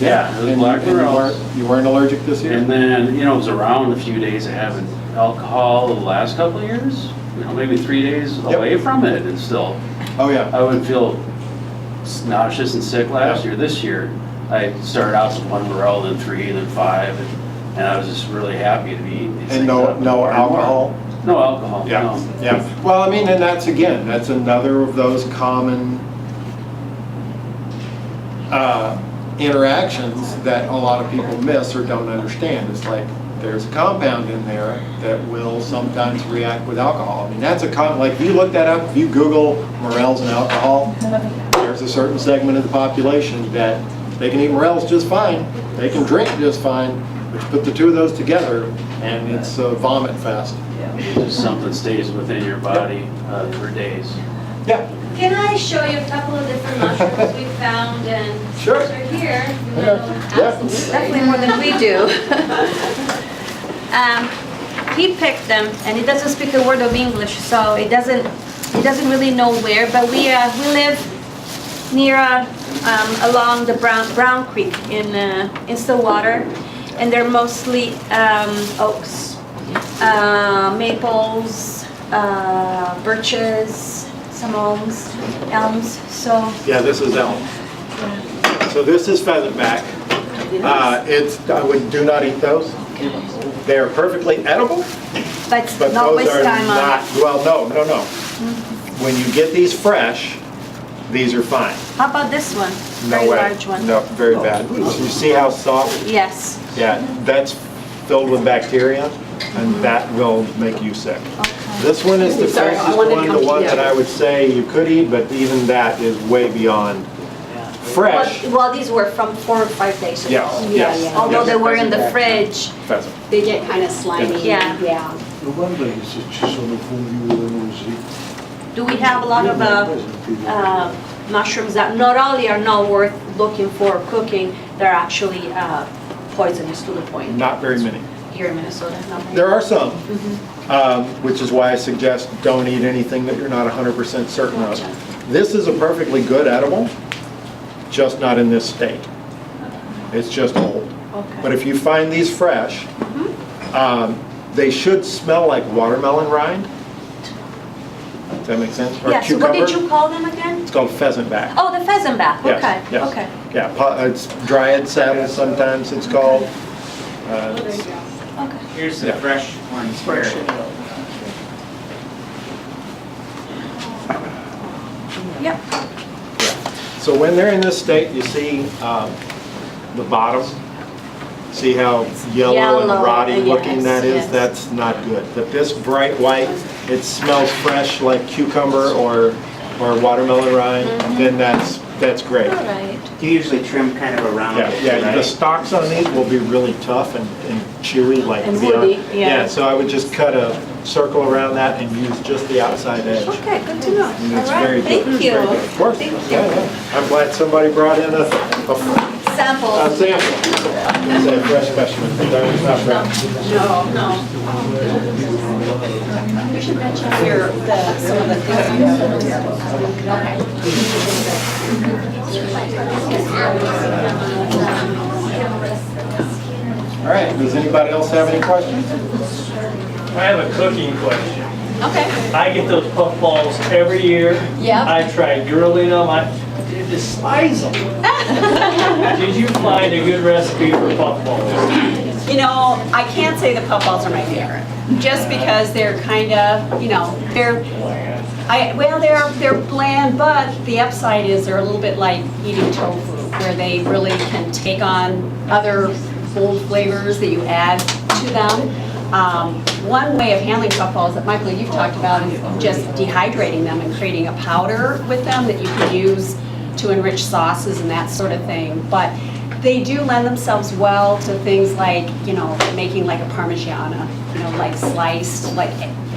Yeah, it was And black you morels. you weren't allergic this year? And then, it was around a few days of having alcohol the last couple of years, maybe 3 days Yep. away from it, and still, Oh, yeah. I would feel nauseous and sick last year. This year, I started out with 1 morel, then 3, then 5, and I was just really happy to be eating these And things up no more and more. alcohol? No alcohol, Yeah, no. yeah. Well, I mean, and that's another of those common interactions that a lot of people miss or don't understand. It's like, there's a compound in there that will sometimes react with alcohol. I mean, that's like, if you look that up, if you Google morels and alcohol, there's a certain segment of the population that they can eat morels just fine, they can drink just fine, but put the two of those together, and it's a vomit fest. Just something stays within your body for days. Yeah. Can I show you a couple of different mushrooms we found and Sure. since you're here? you Yeah. know, Yeah. Definitely more than we do. He picked them and he doesn't speak a word of English, so he doesn't really know where, but we live near along the Brown Creek in Stillwater, and they're mostly oaks, maples, birches, some elms, so. Yeah, this is elm. So this is pheasantback. Do not eat those. They are perfectly edible, But but not those waste are time on not, it. well, no. When you get these fresh, these are fine. How about this one? No Very way. large one. No, very bad. You see how soft? Yes. Yeah, that's filled with bacteria, and that will make you sick. This one is the Sorry, I freshest wanted to one, come the to one you. that I would say you could eat, but even that is way beyond fresh. Well, these were from 4 or 5 days ago. Yes, yes. yeah. Although they were in the Pheasantback. fridge. Pheasant. They get kind of slimy. Yeah. Yeah. Domanda è se ci sono funghi velenosi. Do we have a lot of mushrooms that not only are not worth looking for cooking, they're actually poisonous to the point? Not very many. Here in Minnesota, not many. There are some, which is why I suggest don't eat anything that you're not 100% certain of. This is a perfectly good edible, just not in this state. It's just old. Okay. But if you find these fresh, they should smell like watermelon rind. Does that make sense? Or Yes, what did cucumber. you call them again? It's called pheasantback. Oh, the pheasantback, Yes, okay, yes. okay. Yeah, it's dryad saddle sometimes it's called. It's- Okay. Here's the Yeah. fresh ones here. Yep. So when they're in this state, you see the bottom? See how yellow and Yellow, rotty yes, looking that is? yes. That's not good. But this bright white, it smells fresh like cucumber or watermelon rind, then that's great. All right. You usually trim kind of around Yeah, it, yeah, the right? stalks on these will be really tough and chewy like And beyond. woody, yeah. So I would just cut a circle around that and use just the outside edge. Okay, good to know. And All it's right, very good. thank It's you. very good. Of course. Thank you. Yeah, yeah. I'm glad somebody brought in a Sample. sample. It's a fresh specimen. It's not fresh. No. We should mention here some of the All right, does anybody else have any questions? I have a cooking question. Okay. I get those puffballs every year. Yep. I tried grilling them, I despise them. Did you find a good recipe for puffballs? You know, I can't say the puffballs are my favorite, just because they're kind of, they're bland, but the upside is they're a little bit like eating tofu, where they really can take on other bold flavors that you add to them. One way of handling puffballs that, Michael, you've talked about is just dehydrating them and creating a powder with them that you can use to enrich sauces and that sort of thing. But they do lend themselves well to things like, making like a Parmigiana, like sliced, like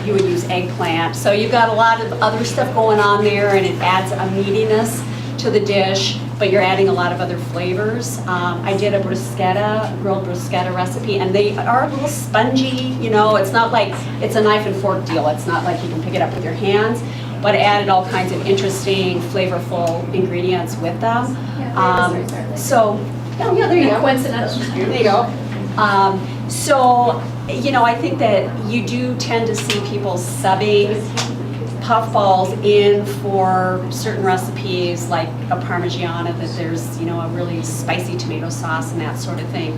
you would use eggplant. So you've got a lot of other stuff going on there, and it adds a meatiness to the dish, but you're adding a lot of other flavors. I did a grilled bruschetta recipe, and they are a little spongy, it's not like it's a knife and fork deal. It's not like you can pick it up with your hands, but added all kinds of interesting, flavorful ingredients with them. There you go. Coincidence. There you go. I think that you do tend to see people subbing puffballs in for certain recipes, like a Parmigiana, that there's, a really spicy tomato sauce and that sort of thing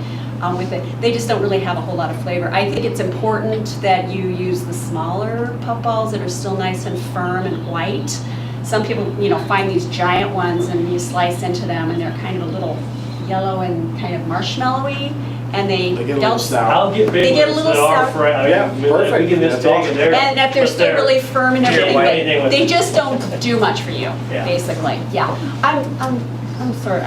with it. They just don't really have a whole lot of flavor. I think it's important that you use the smaller puffballs that are still nice and firm and white. Some people, find these giant ones and you slice into them and they're kind of a little yellow and kind of marshmallowy, and they get a little don't. sour. I'll get They big get a ones little that are sour. fried. Yeah, perfect. We can just That's take awesome. it there. And if they're still really firm and Yeah, everything, why but anything with- they just don't do much for you, Yeah. basically. Yeah. I'm sorry.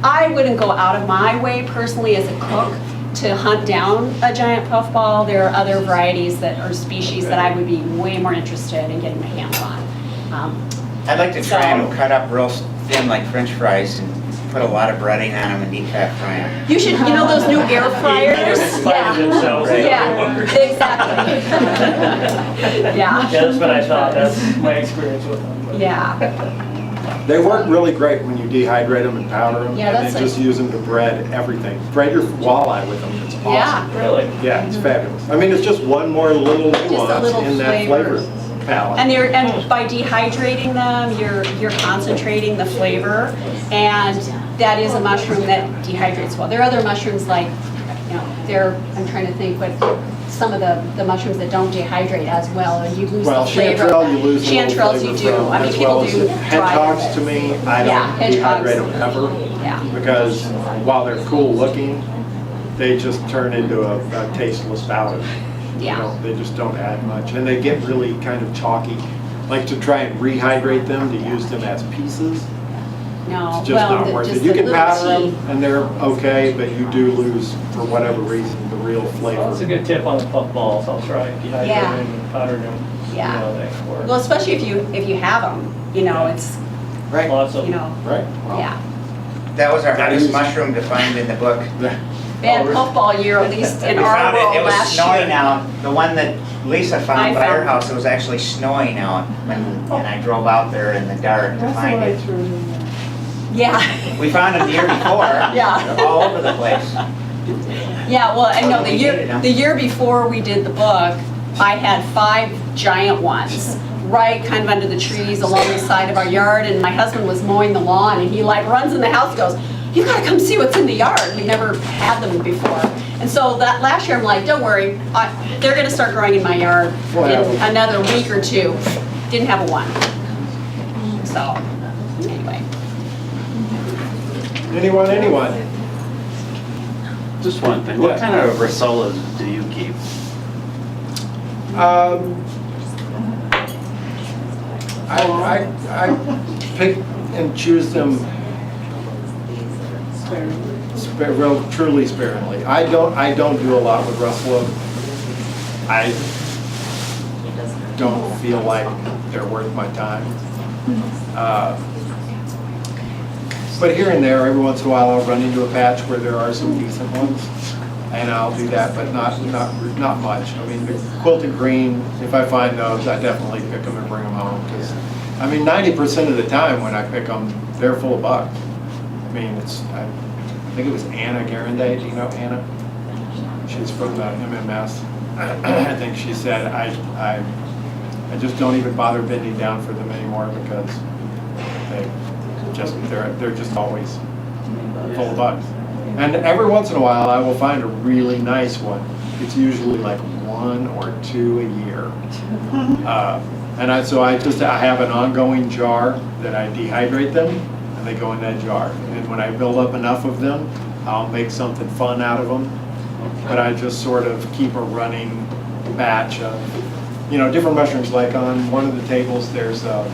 I wouldn't go out of my way personally as a cook to hunt down a giant puffball, there are other varieties that are species that I would be way more interested in getting my hands on. I'd like to try them cut up real thin like French fries and put a lot of breading on them and deep fat fry them. You should, you know those new air fryers? Spice themselves. Yeah, exactly. Yeah, Yeah, that's what I thought. That's my experience with them. but- yeah. They work really great when you dehydrate them and powder them. Yeah, And that's then just use them to bread everything. Bread your walleye with them, it's awesome. Yeah. Really? Yeah, it's fabulous. I mean, it's just one more little nuance little in that flavor. flavor palette. And by dehydrating them, you're concentrating the flavor, and that is a mushroom that dehydrates well. There are other mushrooms like, I'm trying to think what some of the mushrooms that don't dehydrate as well, and you lose the flavor. Chanterelle, you lose a little Chanterelles you flavor do. from, I mean, as people well as do hedgehogs. dry To me, I Yeah, don't hedgehogs. dehydrate them ever, Yeah. because while they're cool looking, they just turn into a tasteless powder. Yeah. They just don't add much, and they get really kind of chalky. Like to try and rehydrate them, to use them as pieces, No, it's just not worth it. You can powder them, tea. and they're okay, but you do lose, for whatever reason, the real Well, flavor. that's a good tip on the puffballs. I'll try dehydrating Yeah. and powdering them. Yeah. They work. Well, especially if you have them, it's, Right, Lots of right. yeah. That was our Gotta hardest use- mushroom to find in the book. Bad puffball year, at least in We our found world it was last snowing year. out. The one that Lisa I found by her found- house, it was actually snowing out. And I drove out there in the dark to That's the find one I it. threw in there. Yeah. We found them the year before. Yeah. All over the place. Yeah, well, I know We needed them. the year before we did the book, I had 5 giant ones, right kind of under the trees along the side of our yard, and my husband was mowing the lawn, and he like runs in the house and goes, "You gotta come see what's in the yard." We never had them before. And so that last year, I'm like, don't worry, they're gonna start growing in my yard in another week or 2. Didn't have a one. So, anyway. Anyone? Just one thing, what Yeah. kind of rasolas do you keep? I pick and choose them truly sparingly. I don't do a lot with Russell. I don't feel like they're worth my time. But here and there, every once in a while, I'll run into a patch where there are some decent ones, and I'll do that, but not much. I mean, the quilted green, if I find those, I definitely pick them and bring them home, because, I mean, 90% of the time when I pick them, they're full of bugs. I mean, I think it was Anna Garanday. Do you know Anna? She's from the MMS. I think she said, I just don't even bother bending down for them anymore, because they're just always full of bugs. And every once in a while, I will find a really nice one. It's usually like 1 or 2 a year. So I have an ongoing jar that I dehydrate them, and they go in that jar. And when I build up enough of them, I'll make something fun out of them. But I just sort of keep a running batch of, different mushrooms. Like on one of the tables, there's a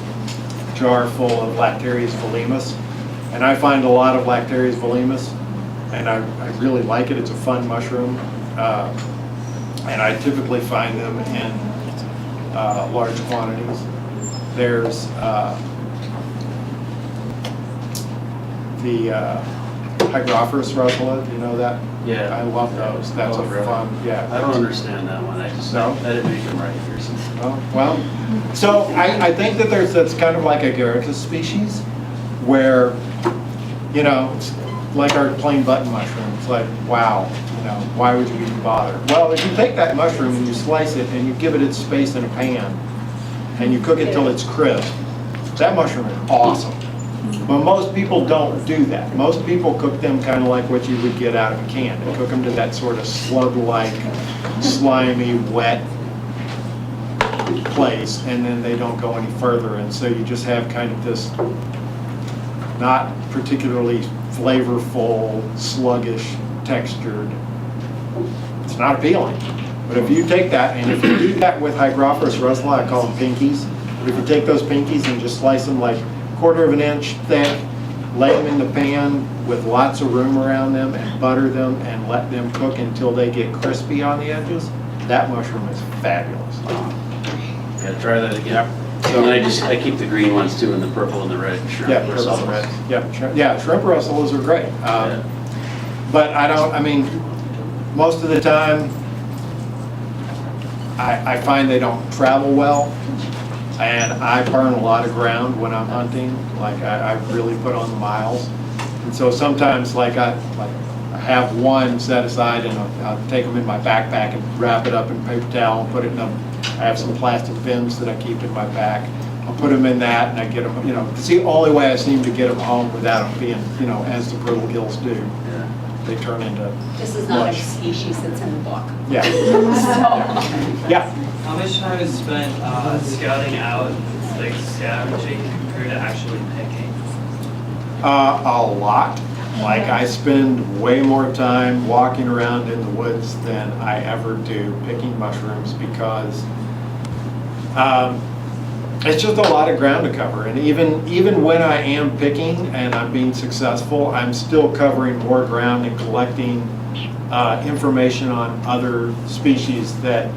jar full of Lactarius volimus, and I find a lot of Lactarius volimus, and I really like it. It's a fun mushroom, and I typically find them in large quantities. There's the Hygrophorus rusula, do you know that? Yeah. I love those. That's Oh, a really? fun, yeah. I don't understand that one, I didn't make them right or something. Oh, well, so I think that that's kind of like a Agaricus species, where, it's like our plain button mushroom. It's like, wow, why would you even bother? Well, if you take that mushroom and you slice it and you give it its space in a pan, and you cook it till it's crisp, that mushroom is awesome. But most people don't do that. Most people cook them kind of like what you would get out of a can. They cook them to that sort of slug-like, slimy, wet place, and then they don't go any further. And so you just have kind of this not particularly flavorful, sluggish, textured. It's not appealing. But if you take that, and if you do that with Hygrophorus rusula, I call them pinkies. But if you take those pinkies and just slice them like 1/4 of an inch thick, lay them in the pan with lots of room around them and butter them and let them cook until they get crispy on the edges, that mushroom is fabulous. Gotta try that again. So I keep the green ones too, and the purple and the red shrimp. Yeah, purple and red. Yeah, shrimp russelas are great. Yeah. But I mean, most of the time, I find they don't travel well, and I burn a lot of ground when I'm hunting. Like I really put on the miles, and so sometimes I have one set aside, and I'll take them in my backpack and wrap it up in paper towel and put it in I have some plastic bins that I keep in my back. I'll put them in that, and I get them. It's the only way I seem to get them home without them being, as the brittle gills do. Yeah. They turn into This is not a mush. species that's in the book. Yeah. Yeah. How much time is spent scouting out, like scavenging, compared to actually picking? A lot. Like I spend way more time walking around in the woods than I ever do picking mushrooms because it's just a lot of ground to cover. And even when I am picking and I'm being successful, I'm still covering more ground and collecting information on other species that,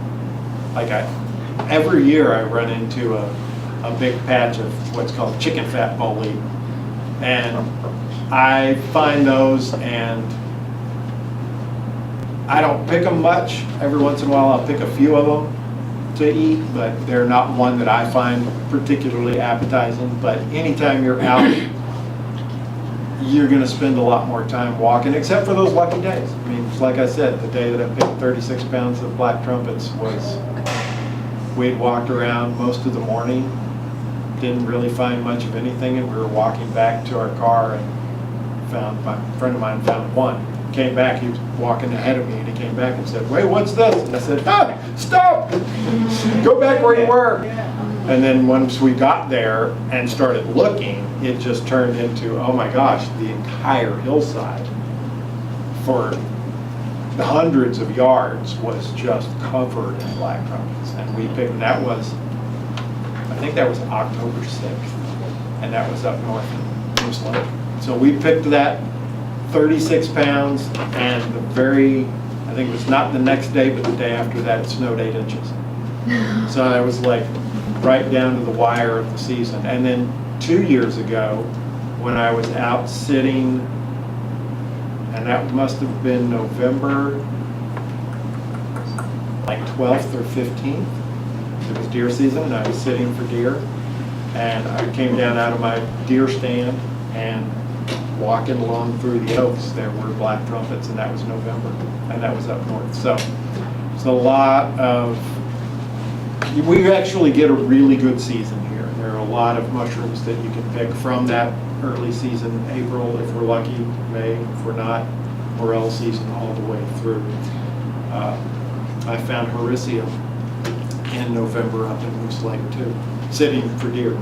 every year I run into a big patch of what's called chicken fat bolete. And I find those, and I don't pick them much. Every once in a while I'll pick a few of them to eat, but they're not one that I find particularly appetizing. But anytime you're out, you're going to spend a lot more time walking, except for those lucky days. I mean, like I said, the day that I picked 36 pounds of black trumpets we'd walked around most of the morning, didn't really find much of anything, and we were walking back to our car, and a friend of mine found one. Came back, he was walking ahead of me, and he came back and said, "Wait, what's this?" And I said, "Stop! Go back where you were." And then once we got there and started looking, it just turned into, oh my gosh, the entire hillside for the hundreds of yards was just covered in black trumpets. And we picked, I think that was October 6th, and that was up north in Moose Lake. So we picked that 36 pounds, and I think it was not the next day, but the day after that, it snowed 8 inches. So I was right down to the wire of the season. And then 2 years ago, when I was out sitting, and that must have been November 12th or 15th, it was deer season, and I was sitting for deer, and I came down out of my deer stand, and walking along through the oaks, there were black trumpets, and that was November, and that was up north. So it's a lot of, we actually get a really good season here. There are a lot of mushrooms that you can pick from that early season, April if we're lucky, May if we're not, morel season all the way through. I found Haricea in November up in Moose Lake too, sitting for deer.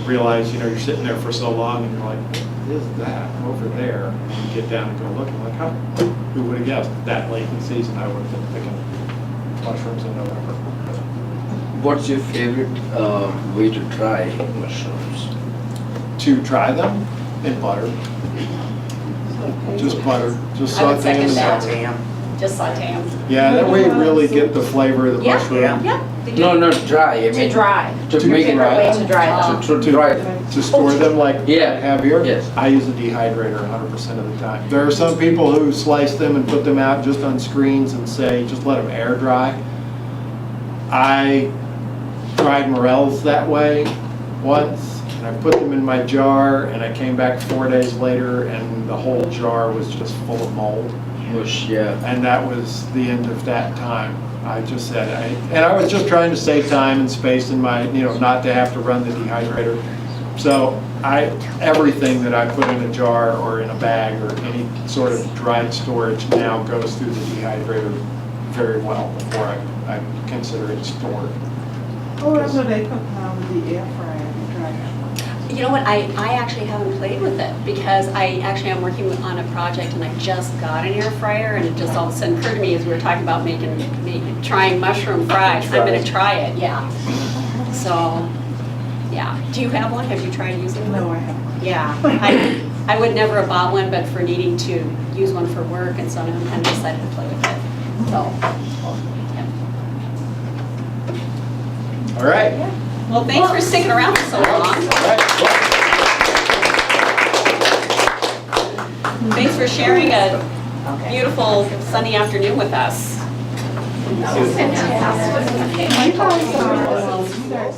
Realize, you're sitting there for so long and you're like, what is that over there? And you get down and go look, and who would have guessed that late in the season I would have been picking mushrooms in November. What's your favorite way to try mushrooms? To try them in butter. Just butter, just I would saute them. second that. Just saute them. Yeah, that way you really get the flavor of the mushroom. Yeah. No, not dry. I mean, To dry. To make it dry. Way to dry them. To dry them. To store them like I have here? Yes. I use a dehydrator 100% of the time. There are some people who slice them and put them out just on screens and say, just let them air dry. I tried morels that way once, and I put them in my jar, and I came back 4 days later, and the whole jar was just full of mold. Mush, yeah. And that was the end of that time. I just said, and I was just trying to save time and space in my, not to have to run the dehydrator. So everything that I put in a jar or in a bag or any sort of dried storage now goes through the dehydrator very well before I consider it stored. Oh, that's what they cook now with the air fryer and dry it. You know what, I actually haven't played with it because I actually am working on a project and I just got an air fryer and it just all of a sudden occurred to me as we were talking about trying mushroom fries. I'm gonna try it, yeah. So, Yeah. Do you have one? Have you tried using one? No, I haven't. Yeah. I would never have bought one, but for needing to use one for work and so on, I kind of decided to play with it. So, yeah. All right. Well, thanks for sticking around for so long. Thanks for sharing a beautiful sunny afternoon with us. That was fantastic. Michael Karns,